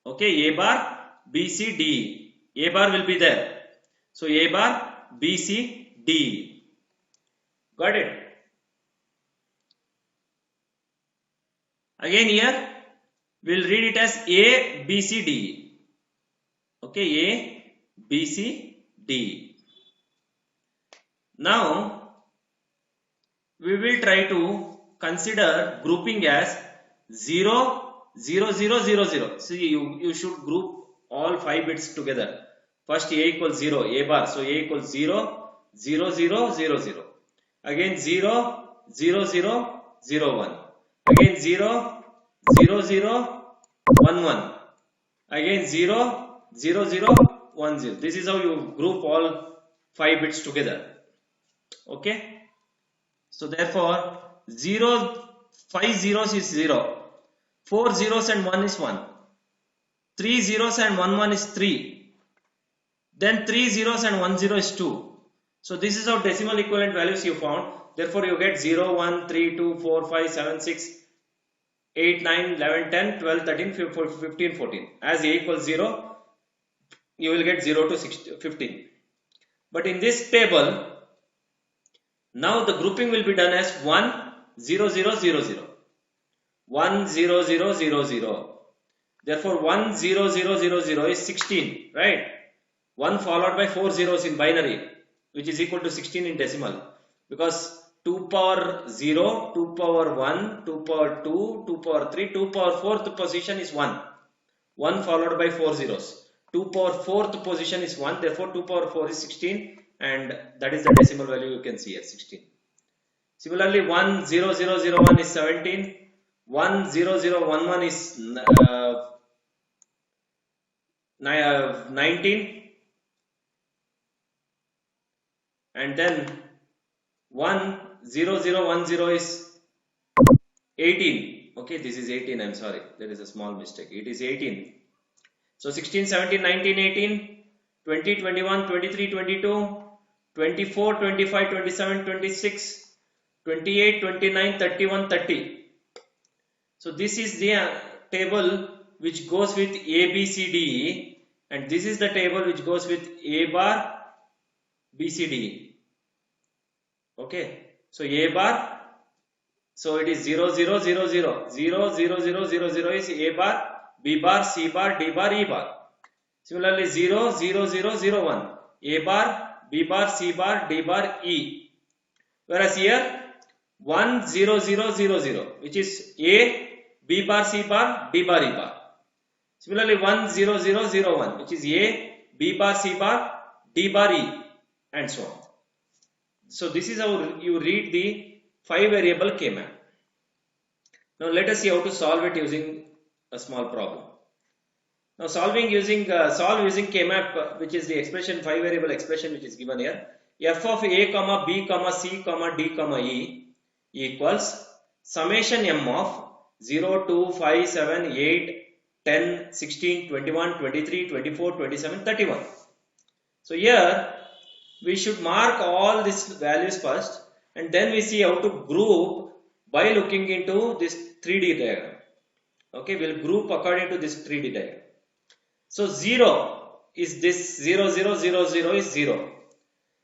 Okay, A bar BCDE. A bar will be there. So A bar BCDE. Got it? Again here we'll read it as A BCDE. Okay, A BCDE. Now we will try to consider grouping as 0, 0, 0, 0, 0. See, you should group all 5 bits together. First A equals 0, A bar. So A equals 0, 0, 0, 0, 0. Again 0, 0, 0, 0, 1. Again 0, 0, 0, 1, 1. Again 0, 0, 0, 1, 0. This is how you group all 5 bits together. Okay. So therefore 0, 5 zeros is 0, 4 zeros and 1 is 1, 3 zeros and 1 1 is 3, then 3 zeros and 1 0 is 2. So this is how decimal equivalent values you found. Therefore you get 0, 1, 3, 2, 4, 5, 7, 6, 8, 9, 11, 10, 12, 13, 15, 14. As A equals 0, you will get 0 to 15. But in this table, now the grouping will be done as 1, 0, 0, 0, 0. 1, 0, 0, 0, 0. Therefore 1, 0, 0, 0, 0 is 16, right? 1 followed by 4 zeros in binary, which is equal to 16 in decimal. Because 2 power 0, 2 power 1, 2 power 2, 2 power 3, 2 power 4th position is 1. 1 followed by 4 zeros. 2 power 4th position is 1. Therefore 2 power 4 is 16. And that is the decimal value you can see as 16. Similarly, 1, 0, 0, 0, 1 is 17. 1, 0, 0, 1, 1 is 19. And then 1, 0, 0, 1, 0 is 18. Okay, this is 18. I'm sorry. There is a small mistake. It is 18. So 16, 17, 19, 18, 20, 21, 23, 22, 24, 25, 27, 26, 28, 29, 31, 30. So this is the table which goes with A, B, C, D, E, and this is the table which goes with A bar, B, C, D, E. Okay, so A bar, so it is 0, 0, 0, 0, 0, 0, 0, 0, 0 is A bar, B bar, C bar, D bar, E bar. Similarly 0, 0, 0, 0, 1, A bar, B bar, C bar, D bar, E. Whereas here 1, 0, 0, 0, 0, which is A, B bar, C bar, D bar, E bar. Similarly 1, 0, 0, 0, 1, which is A, B bar, C bar, D bar, E, and so on. So this is how you read the 5 variable K-map. Now let us see how to solve it using a small problem. Now solve using K-map, which is the expression 5 variable expression which is given here. f of a comma b comma c comma d comma e equals summation m of 0, 2, 5, 7, 8, 10, 16, 21, 23, 24, 27, 31. So here we should mark all these values first, and then we see how to group by looking into this 3D diagram. Okay, we'll group according to this 3D diagram. So 0 is this 0, 0, 0, 0 is 0.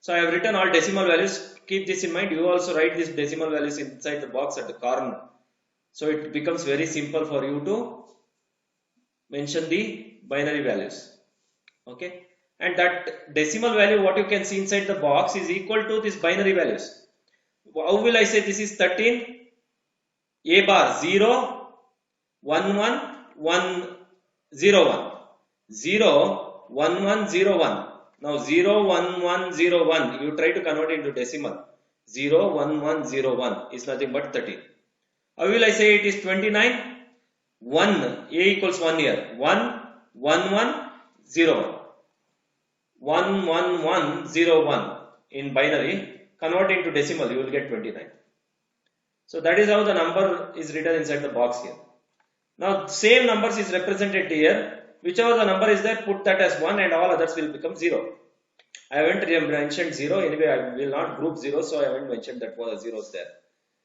So I have written all decimal values. Keep this in mind. You also write these decimal values inside the box at the corner. So it becomes very simple for you to mention the binary values. Okay. And that decimal value, what you can see inside the box, is equal to this binary values. How will I say this is 13? A bar 0, 1, 1, 1, 0, 1. 0, 1, 1, 0, 1. Now 0, 1, 1, 0, 1. You try to convert into decimal. 0, 1, 1, 0, 1 is nothing but 13. How will I say it is 29? 1. A equals 1 here. 1, 1, 1, 0, 1. 1, 1, 1, 0, 1 in binary. Convert into decimal, you will get 29. So that is how the number is written inside the box here. Now same numbers is represented here. Whichever the number is there, put that as 1 and all others will become 0. I haven't mentioned 0. Anyway, I will not group 0, so I haven't mentioned that was 0 is there.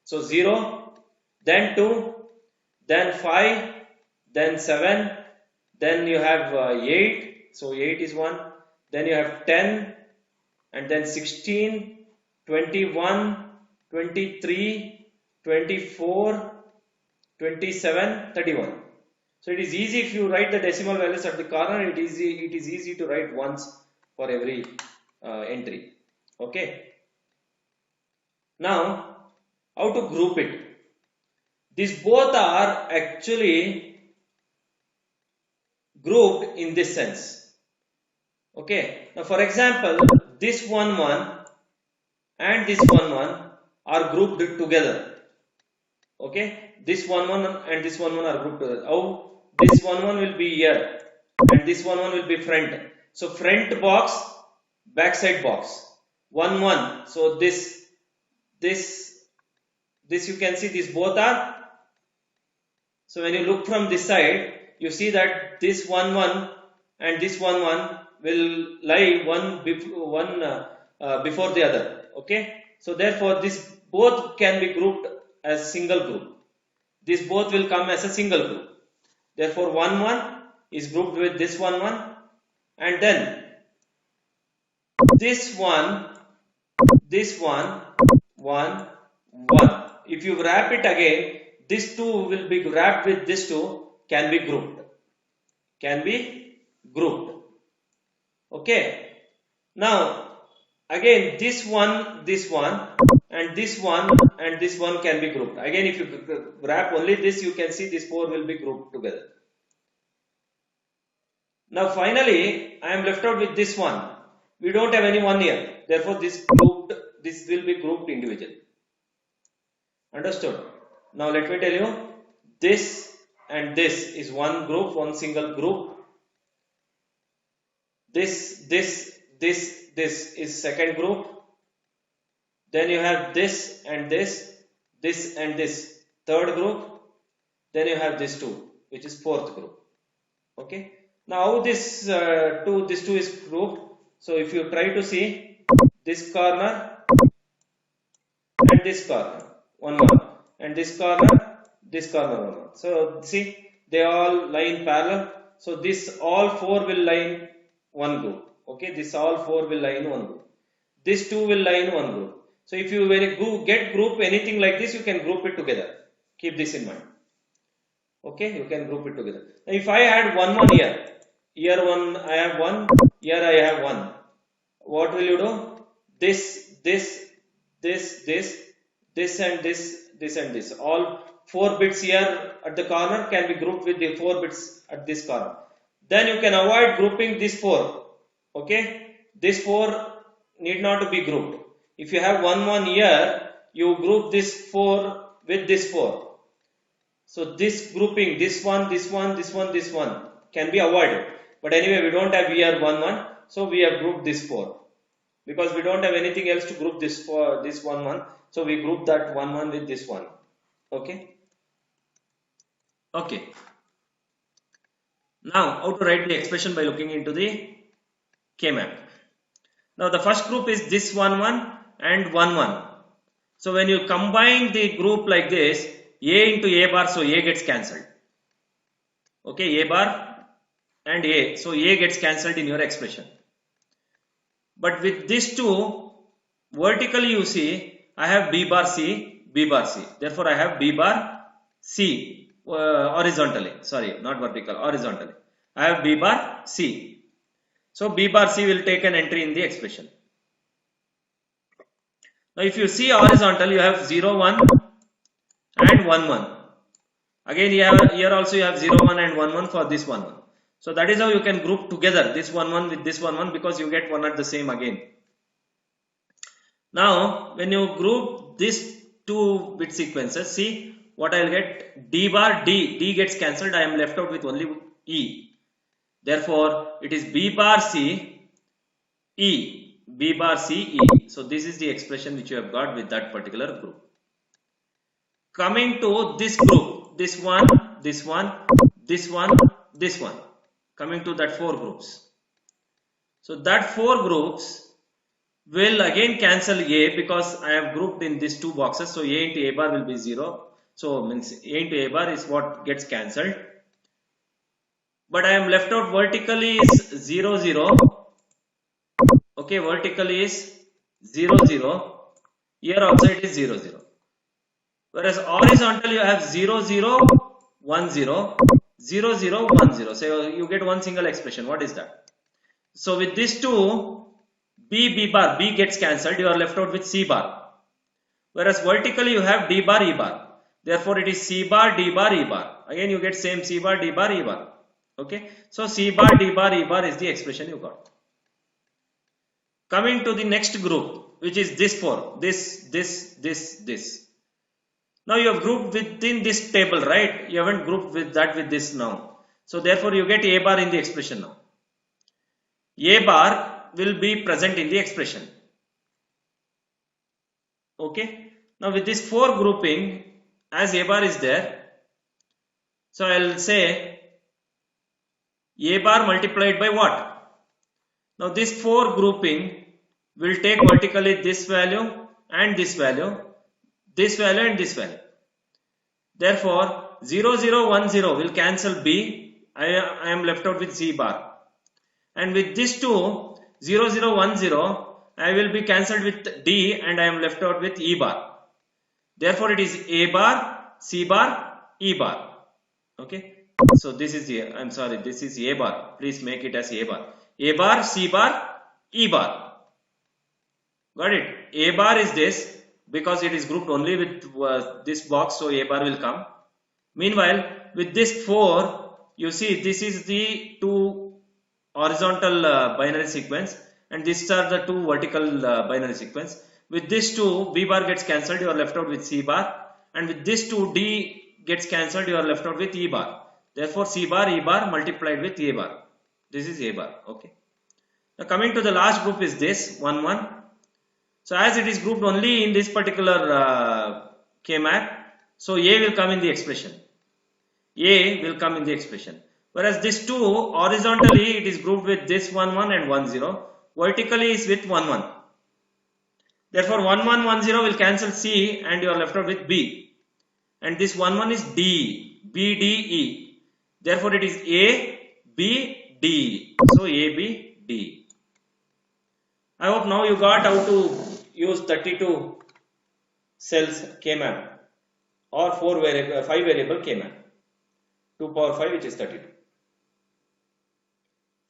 So 0, then 2, then 5, then 7, then you have 8. So 8 is 1. Then you have 10, and then 16, 21, 23, 24, 27, 31. So it is easy if you write the decimal values at the corner. It is easy to write once for every entry. Okay. Now, how to group it? These both are actually grouped in this sense. Okay. Now, for example, this 1, 1 and this 1, 1 are grouped together. Okay. This 1, 1 and this 1, 1 are grouped together. How? This 1, 1 will be here and this 1, 1 will be front. So front box, backside box. 1, 1. So this you can see these both are. So when you look from this side, you see that this 1, 1 and this 1, 1 will lie one before the other. Okay. So therefore this both can be grouped as single group. This both will come as a single group. Therefore 1, 1 is grouped with this 1, 1, and then this 1, 1, 1. If you wrap it again, this 2 will be wrapped with this 2, can be grouped. Okay. Now again this 1, and this 1 and this 1 can be grouped. Again, if you wrap only this, you can see these 4 will be grouped together. Now finally, I am left out with this 1. We don't have any 1 here. Therefore, this will be grouped individually. Understood? Now let me tell you, this and this is one group, one single group. This is second group. Then you have this and this and this third group. Then you have this 2, which is fourth group. Okay. Now how this 2 is grouped? So if you try to see this corner and this corner, 1, 1, and this corner, 1, 1. So see, they all lie in parallel. So this all 4 will lie in one group. Okay, this all 4 will lie in one group. This 2 will lie in one group. So if you get group anything like this, you can group it together. Keep this in mind. Okay, you can group it together. Now if I had 1, 1 here 1 I have 1, here I have 1. What will you do? This and this. All 4 bits here at the corner can be grouped with the 4 bits at this corner. Then you can avoid grouping this 4. Okay, this 4 need not to be grouped. If you have 1, 1 here, you group this 4 with this 4. So this grouping, this one can be avoided. But anyway, we don't have here 1, 1. So we have grouped this 4. because we don't have anything else to group this for this 1 1. So we group that 1 1 with this one. Okay. Okay. Now, how to write the expression by looking into the K-map. Now, the first group is this 1 1 and 1 1. So, when you combine the group like this, A into A bar, so A gets cancelled. Okay, A bar and A. So, A gets cancelled in your expression. But with these two, vertically you see, I have B bar C, B bar C. Therefore, I have B bar C horizontally. Sorry, not vertical, horizontally. I have B bar C. So, B bar C will take an entry in the expression. Now, if you see horizontal, you have 0, 1 and 1, 1. Again, here also you have 0, 1 and 1, 1 for this 1, 1. So, that is how you can group together this 1, 1 with this 1, 1 because you get one at the same again. Now, when you group these two bit sequences, see what I will get. D bar D. D gets cancelled. I am left out with only E. Therefore, it is B bar C E. B bar C E. So, this is the expression which you have got with that particular group. Coming to this group, this one, this one, this one, this one. Coming to that 4 groups. So, that 4 groups will again cancel A because I have grouped in these 2 boxes. So, A into A bar will be 0. So, means A into A bar is what gets cancelled. But I am left out vertically is 0, 0. Okay, vertically is 0, 0. Here also it is 0, 0. Whereas horizontal you have 0, 0, 1, 0, 0, 0, 1, 0. So, you get one single expression. What is that? So, with these two, B bar, B gets cancelled. You are left out with C bar. Whereas vertically you have D bar, E bar. Therefore, it is C bar, D bar, E bar. Again, you get same C bar, D bar, E bar. Okay. So, C bar, D bar, E bar is the expression you got. Coming to the next group, which is this 4. This. Now, you have grouped within this table, right? You haven't grouped with this now. So, therefore, you get A bar in the expression now. A bar will be present in the expression. Okay. Now, with this 4 grouping, as A bar is there, so I will say A bar multiplied by what? Now, this 4 grouping will take vertically this value and this value, this value and this value. Therefore, 0, 0, 1, 0 will cancel B. I am left out with C bar. And with this 2, 0, 0, 1, 0, I will be cancelled with D and I am left out with E bar. Therefore, it is A bar, C bar, E bar. Okay. So, this is this is A bar. Please make it as A bar. A bar, C bar, E bar. Got it? A bar is this because it is grouped only with this box. So, A bar will come. Meanwhile, with this 4, you see this is the 2 horizontal binary sequence and these are the 2 vertical binary sequence. With this 2, B bar gets cancelled, you are left out with C bar, and with this 2, D gets cancelled, you are left out with E bar. Therefore, C bar, E bar multiplied with A bar. This is A bar. Okay. Now, coming to the last group is this 1, 1. So, as it is grouped only in this particular K-map, so A will come in the expression. A will come in the expression. Whereas this 2, horizontally it is grouped with this 1, 1 and 1, 0. Vertically is with 1, 1. Therefore, 1, 1, 1, 0 will cancel C and you are left out with B. And this 1, 1 is D, B, D, E. Therefore, it is A, B, D. So, A, B, D. I hope now you got how to use 32 cells K-map or 5 variable K-map. 2 power 5 which is 32.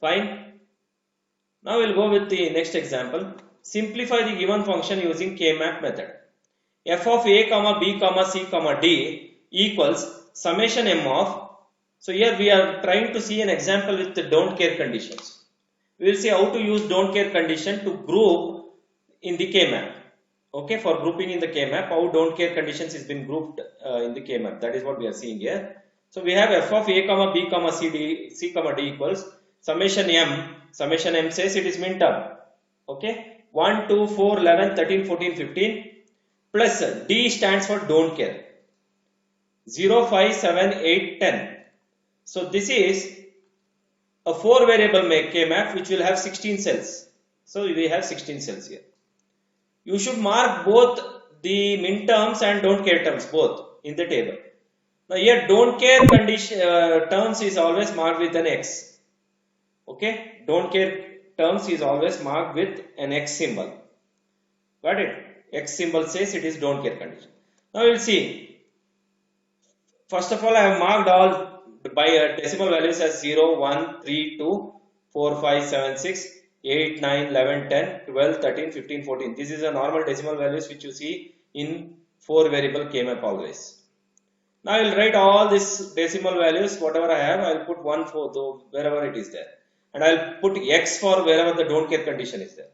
Fine. Now we will go with the next example. Simplify the given function using K-map method. F of A, B, C, D equals summation M of. So here we are trying to see an example with the don't care conditions. We will see how to use don't care condition to group in the K-map. Okay, for grouping in the K-map, how don't care conditions has been grouped in the K-map. That is what we are seeing here. So we have F of A, B, C, D equals summation M. Summation M says it is min term. Okay. 1, 2, 4, 11, 13, 14, 15 plus D stands for don't care. 0, 5, 7, 8, 10. So this is a 4 variable K-map which will have 16 cells. So we have 16 cells here. You should mark both the min terms and don't care terms both in the table. Now here don't care condition terms is always marked with an X. Okay, don't care terms is always marked with an X symbol. Got it? X symbol says it is don't care condition. Now we'll see. First of all, I have marked all by decimal values as 0, 1, 3, 2, 4, 5, 7, 6, 8, 9, 11, 10, 12, 13, 15, 14. This is a normal decimal values which you see in 4 variable K-map always. Now I will write all these decimal values, whatever I have, I will put 1 for wherever it is there. And I will put X for wherever the don't care condition is there.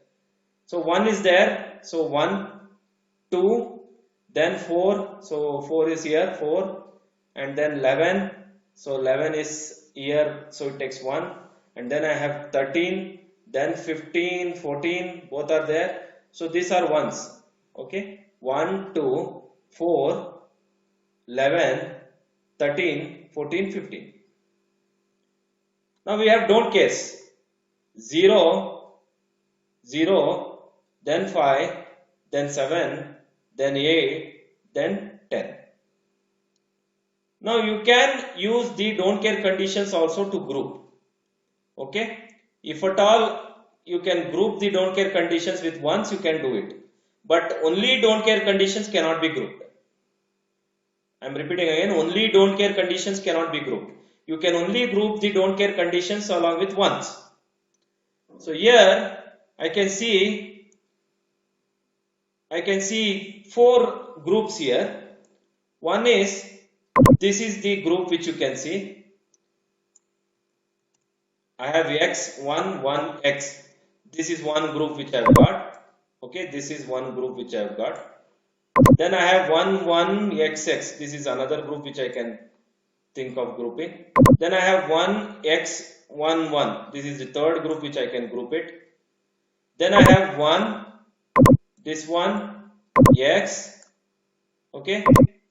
So 1 is there, so 1, 2, then 4, so 4 is here, 4, and then 11, so 11 is here, so it takes 1, and then I have 13, then 15, 14, both are there, so these are ones, okay, 1, 2, 4, 11, 13, 14, 15. Now we have don't cares, 0, 0, then 5, then 7, then 8, then 10. Now you can use the don't care conditions also to group. Okay, if at all you can group the don't care conditions with ones, you can do it, but only don't care conditions cannot be grouped. I am repeating again, only don't care conditions cannot be grouped. You can only group the don't care conditions along with ones. So here I can see 4 groups here. One is, this is the group which you can see. I have X, 1, 1, X. This is one group which I have got. Okay, this is one group which I have got. Then I have 1, 1, XX. This is another group which I can think of grouping. Then I have 1, X, 1, 1. This is the third group which I can group it. Then I have 1, this one, X, okay,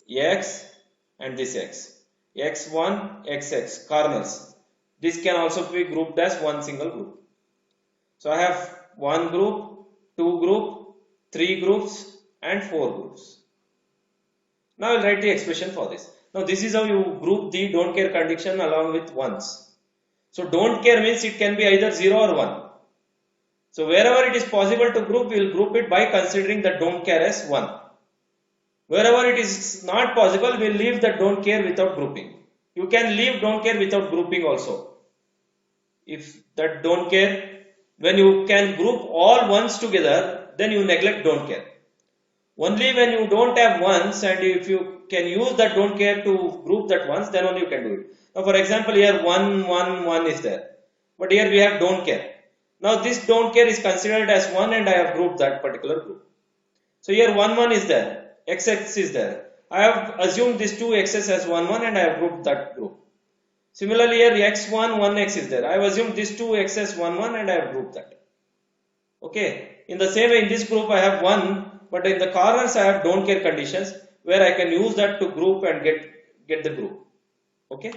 X, and this X. X1, XX, corners. This can also be grouped as one single group. So I have 1 group, 2 group, 3 groups, and 4 groups. Now I will write the expression for this. Now this is how you group the don't care condition along with ones. So don't care means it can be either 0 or 1. So wherever it is possible to group, we will group it by considering the don't care as 1. Wherever it is not possible, we will leave the don't care without grouping. You can leave don't care without grouping also. If that don't care, when you can group all ones together, then you neglect don't care. Only when you don't have ones, and if you can use that don't care to group that ones, then only you can do it. Now for example, here 1, 1, 1 is there, but here we have don't care. Now this don't care is considered as 1 and I have grouped that particular group. So here 1, 1 is there, XX is there. I have assumed these two X's as 1, 1 and I have grouped that group. Similarly here X1, 1X is there. I have assumed these two X's 1, 1 and I have grouped that. Okay. In the same way in this group I have 1, but in the corners I have don't care conditions where I can use that to group and get the group. Okay.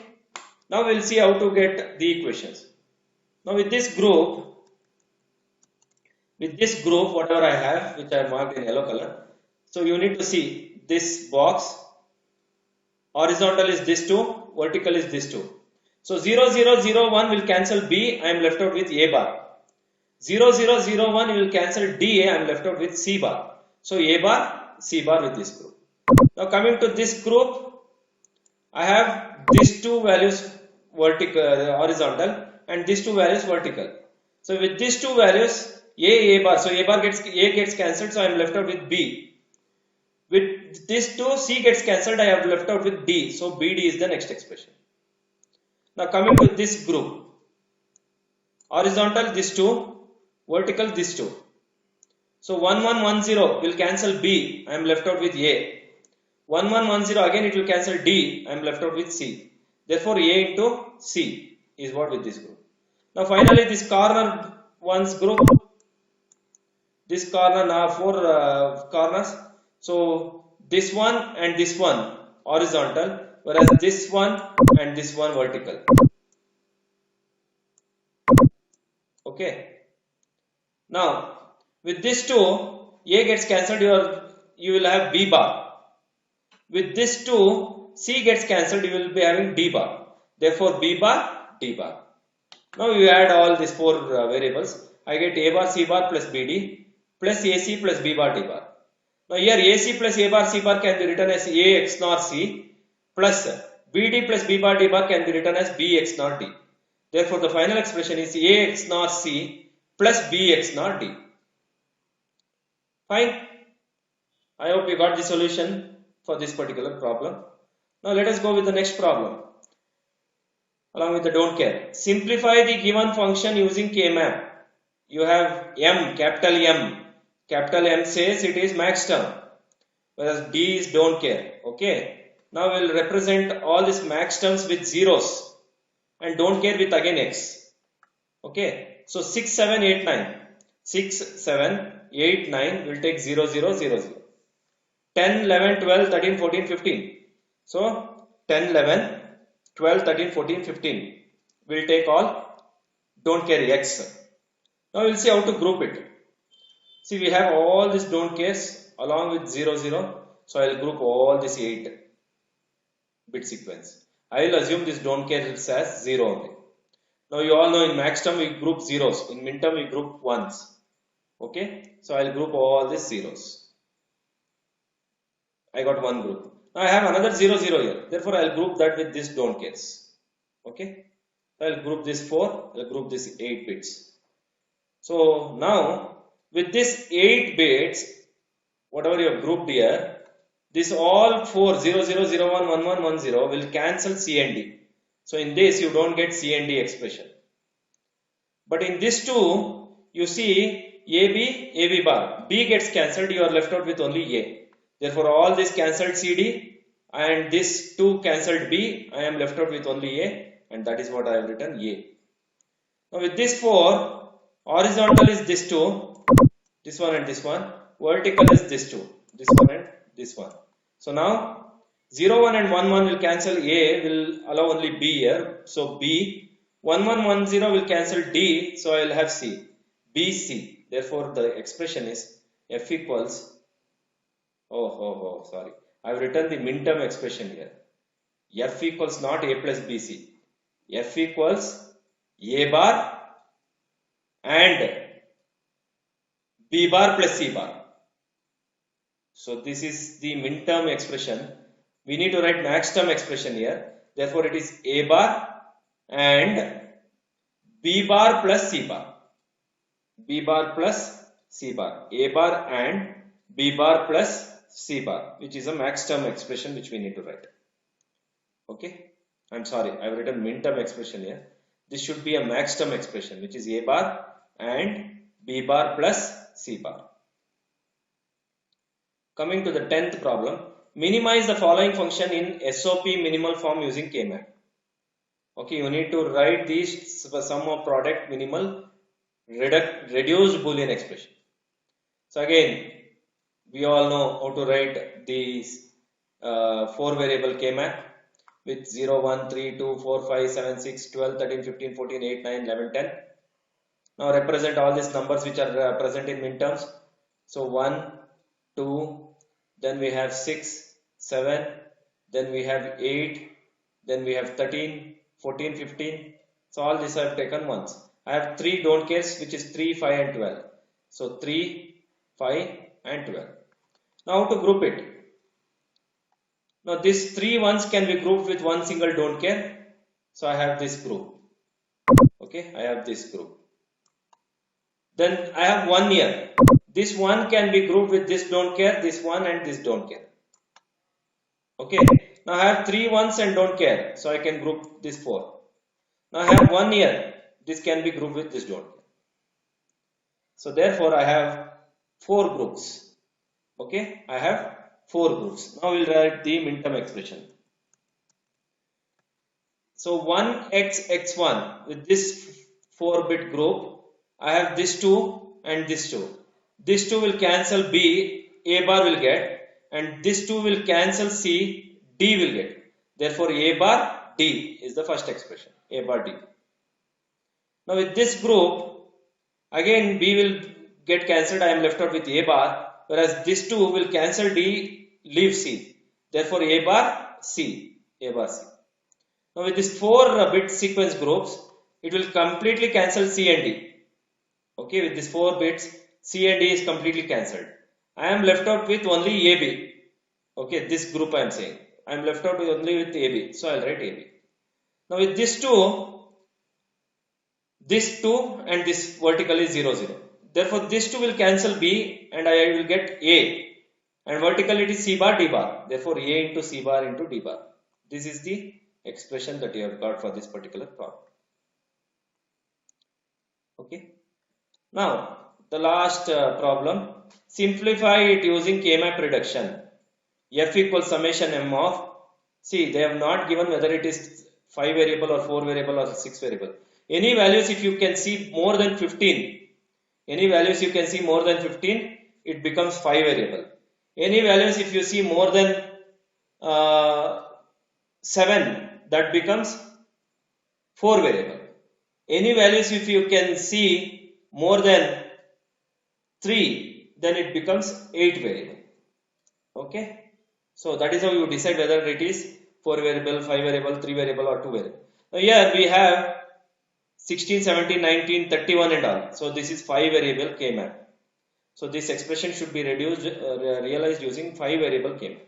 Now we will see how to get the equations. Now with this group, whatever I have, which I have marked in yellow color, so you need to see this box, horizontal is this 2, vertical is this 2. So 0, 0, 0, 1 will cancel B, I am left out with A bar. 0, 0, 0, 1 will cancel DA, I am left out with C bar. So A bar, C bar with this group. Now coming to this group, I have these two values horizontal and these two values vertical. So with these two values, A bar, so A gets cancelled, so I am left out with B. With this 2, C gets cancelled, I have left out with D, so BD is the next expression. Now coming to this group, horizontal this 2, vertical this 2. So 1, 1, 1, 0 will cancel B, I am left out with A. 1, 1, 1, 0 again it will cancel D, I am left out with C. Therefore A into C is what with this group. Now finally this corner ones group, this corner, now four corners. So this one and this one horizontal, whereas this one and this one vertical. Okay. Now with this two, A gets cancelled, you will have B bar. With this two, C gets cancelled, you will be having D bar. Therefore B bar, D bar. Now you add all these four variables. I get A bar C bar plus BD plus AC plus B bar D bar. Now here AC plus A bar C bar can be written as A X NOR C plus BD plus B bar D bar can be written as B X NOR D. Therefore the final expression is A X NOR C plus B X NOR D. Fine. I hope you got the solution for this particular problem. Now let us go with the next problem. Along with the don't care. Simplify the given function using K-map. You have M, capital M. Capital M says it is max term, whereas D is don't care. Okay. Now we will represent all these max terms with zeros and don't care with again X. Okay. So 6, 7, 8, 9. 6, 7, 8, 9 will take 0, 0, 0, 0. 10, 11, 12, 13, 14, 15. So 10, 11, 12, 13, 14, 15. We'll take all don't care X. Now we'll see how to group it. See, we have all these don't cares along with 0, 0. So I'll group all this 8 bit sequence. I will assume this don't care as 0 only. Now you all know in max term we group zeros, in min term we group ones. Okay, so I'll group all these zeros. I got one group. Now I have another 0, 0 here. Therefore, I'll group that with this don't cares. Okay. I'll group this 4. I'll group this 8 bits. So now with this 8 bits, whatever you have grouped here, this all 4 0, 0, 0, 1, 1, 1, 1, 0 will cancel C and D. So in this you don't get C and D expression. But in this two, you see AB, AB bar. B gets cancelled, you are left out with only A. Therefore, all this cancelled CD and this 2 cancelled B, I am left out with only A, and that is what I have written A. Now with this 4, horizontal is this 2, this one and this one, vertical is this 2, this one and this one. So now 0, 1 and 1, 1 will cancel A, will allow only B here. So B, 1, 1, 1, 0 will cancel D, so I will have C, B, C. Therefore, the expression is F equals, sorry. I have written the min term expression here. F equals not A plus BC. F equals A bar and B bar plus C bar. So this is the min term expression. We need to write max term expression here. Therefore, it is A bar and B bar plus C bar. B bar plus C bar. A bar and B bar plus C bar, which is a max term expression which we need to write. Okay, I'm sorry, I've written min term expression here. This should be a max term expression, which is A bar and B bar plus C bar. Coming to the 10th problem, minimize the following function in SOP minimal form using K-map. Okay, you need to write these sum of product minimal reduced Boolean expression. So again, we all know how to write these 4 variable K-map with 0, 1, 3, 2, 4, 5, 7, 6, 12, 13, 15, 14, 8, 9, 11, 10. Now represent all these numbers which are present in min terms. So 1, 2, then we have 6, 7, then we have 8, then we have 13, 14, 15. So all this I have taken once. I have 3 don't cares, which is 3, 5 and 12. So 3, 5 and 12. Now how to group it? Now these 3 ones can be grouped with one single don't care. So I have this group. Okay, I have this group. Then I have 1 here. This one can be grouped with this don't care, this one and this don't care. Okay, now I have 3 ones and don't care. So I can group this 4. Now I have 1 here. This can be grouped with this don't care. So therefore I have 4 groups. Okay, I have 4 groups. Now we'll write the min term expression. So 1x1 with this 4-bit group, I have this 2 and this 2. This 2 will cancel B, A bar will get, and this 2 will cancel C, D will get. Therefore, A bar D is the first expression, A bar D. Now with this group, again B will get cancelled, I am left out with A bar, whereas this 2 will cancel D, leave C. Therefore, A bar C, A bar C. Now with these 4 bit sequence groups, it will completely cancel C and D. Okay, with these 4 bits, C and D is completely cancelled. I am left out with only AB. Okay, this group I am saying. I am left out with only with AB. So I'll write AB. Now with this 2 and this vertical is 0, 0. Therefore, this 2 will cancel B and I will get A. And vertical it is C bar, D bar. Therefore, A into C bar into D bar. This is the expression that you have got for this particular problem. Okay. Now, the last problem. Simplify it using K-map reduction. F equals summation M of, see, they have not given whether it is 5 variable or 4 variable or 6 variable. Any values if you can see more than 15, any values you can see more than 15, it becomes 5 variable. Any values if you see more than 7, that becomes 4 variable. Any values if you can see more than 3, then it becomes 8 variable. Okay. So that is how you decide whether it is 4 variable, 5 variable, 3 variable or 2 variable. Now here we have 16, 17, 19, 31 and all. So this is 5 variable K-map. So this expression should be realized using 5 variable K-map.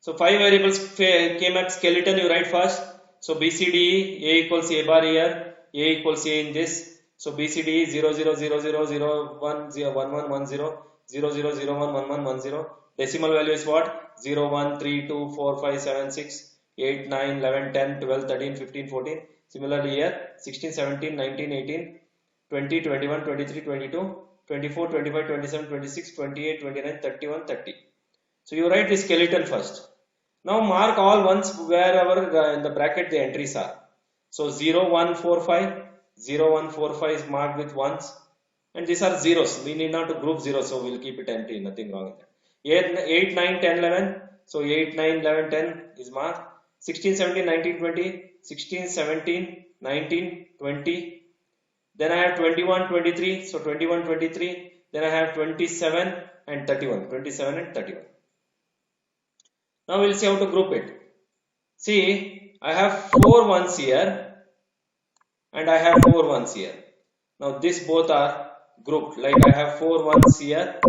So 5 variables K-map skeleton you write first. So BCD, A equals A bar here, A equals A in this. So BCD is 0, 0, 0, 0, 0, 1, 0, 1, 1, 1, 0, 0, 0, 0, 1, 1, 1, 1, 0. Decimal value is what? 0, 1, 3, 2, 4, 5, 7, 6, 8, 9, 11, 10, 12, 13, 15, 14. Similarly here 16, 17, 19, 18, 20, 21, 23, 22, 24, 25, 27, 26, 28, 29, 31, 30. So you write the skeleton first. Now mark all ones wherever in the bracket the entries are. So 0, 1, 4, 5, 0, 1, 4, 5 is marked with ones, and these are zeros. We need not to group zeros, so we'll keep it empty, nothing wrong with that. 8, 9, 10, 11. So 8, 9, 11, 10 is marked. 16, 17, 19, 20. 16, 17, 19, 20. Then I have 21, 23. So 21, 23. Then I have 27 and 31. 27 and 31. Now we'll see how to group it. See, I have 4 ones here and I have 4 ones here. Now these both are grouped. Like I have 4 ones here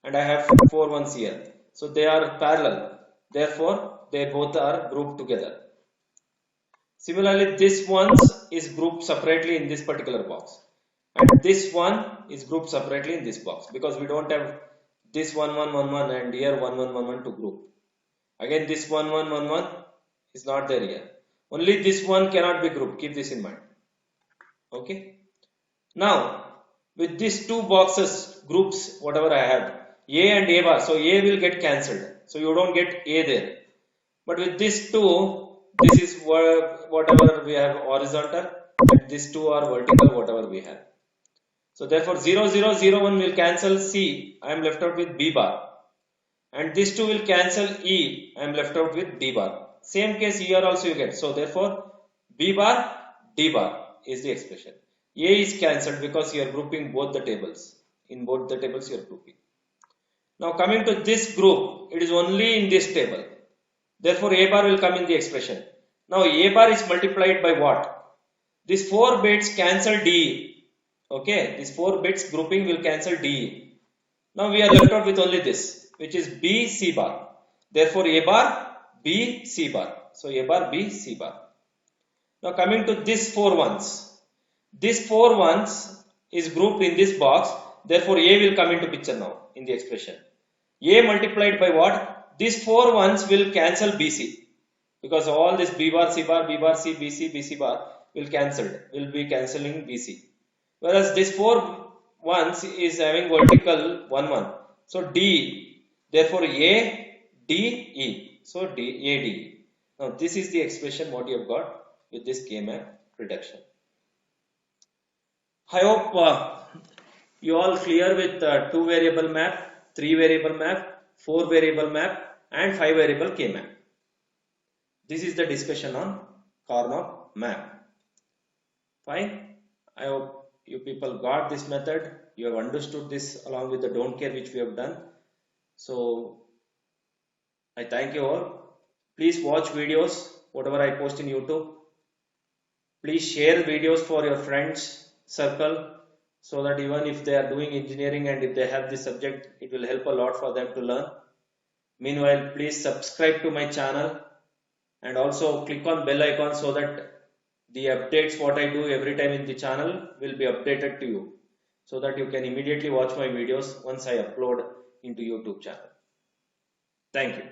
and I have 4 ones here. So they are parallel. Therefore, they both are grouped together. Similarly, this one is grouped separately in this particular box. And this one is grouped separately in this box. Because we don't have this 1, 1, 1, 1 and here 1, 1, 1, 1 to group. Again, this 1, 1, 1, 1 is not there here. Only this one cannot be grouped. Keep this in mind. Okay. Now, with these two boxes, groups, whatever I have, A and A bar. So A will get cancelled. So you don't get A there. But with these two, this is whatever we have horizontal, and these two are vertical, whatever we have. So therefore 0, 0, 0, 1 will cancel C. I am left out with B bar. And these two will cancel E. I am left out with D bar. Same case here also you get. So therefore B bar, D bar is the expression. A is cancelled because you are grouping both the tables. In both the tables you are grouping. Now coming to this group, it is only in this table. Therefore A bar will come in the expression. Now A bar is multiplied by what? These 4 bits cancel D. Okay, these 4 bits grouping will cancel D. Now we are left out with only this, which is B C bar. Therefore A bar B C bar. So A bar B C bar. Now coming to these 4 ones. This 4 ones is grouped in this box. Therefore A will come into picture now in the expression. A multiplied by what? These 4 ones will cancel BC. Because all this B bar, C bar, B bar, C, BC, BC bar will be cancelling BC. Whereas this 4 ones is having vertical 1, 1. So D, therefore A, D, E. So D, A, D, E. Now this is the expression what you have got with this K-map reduction. I hope You all clear with 2 variable map, 3 variable map, 4 variable map and 5 variable K map. This is the discussion on Karnaugh map. Fine. I hope you people got this method. You have understood this along with the don't care which we have done. So I thank you all. Please watch videos, whatever I post in YouTube. Please share videos for your friends circle so that even if they are doing engineering and if they have this subject, it will help a lot for them to learn. Meanwhile, please subscribe to my channel and also click on bell icon so that the updates what I do every time in the channel will be updated to you so that you can immediately watch my videos once I upload into YouTube channel. Thank you.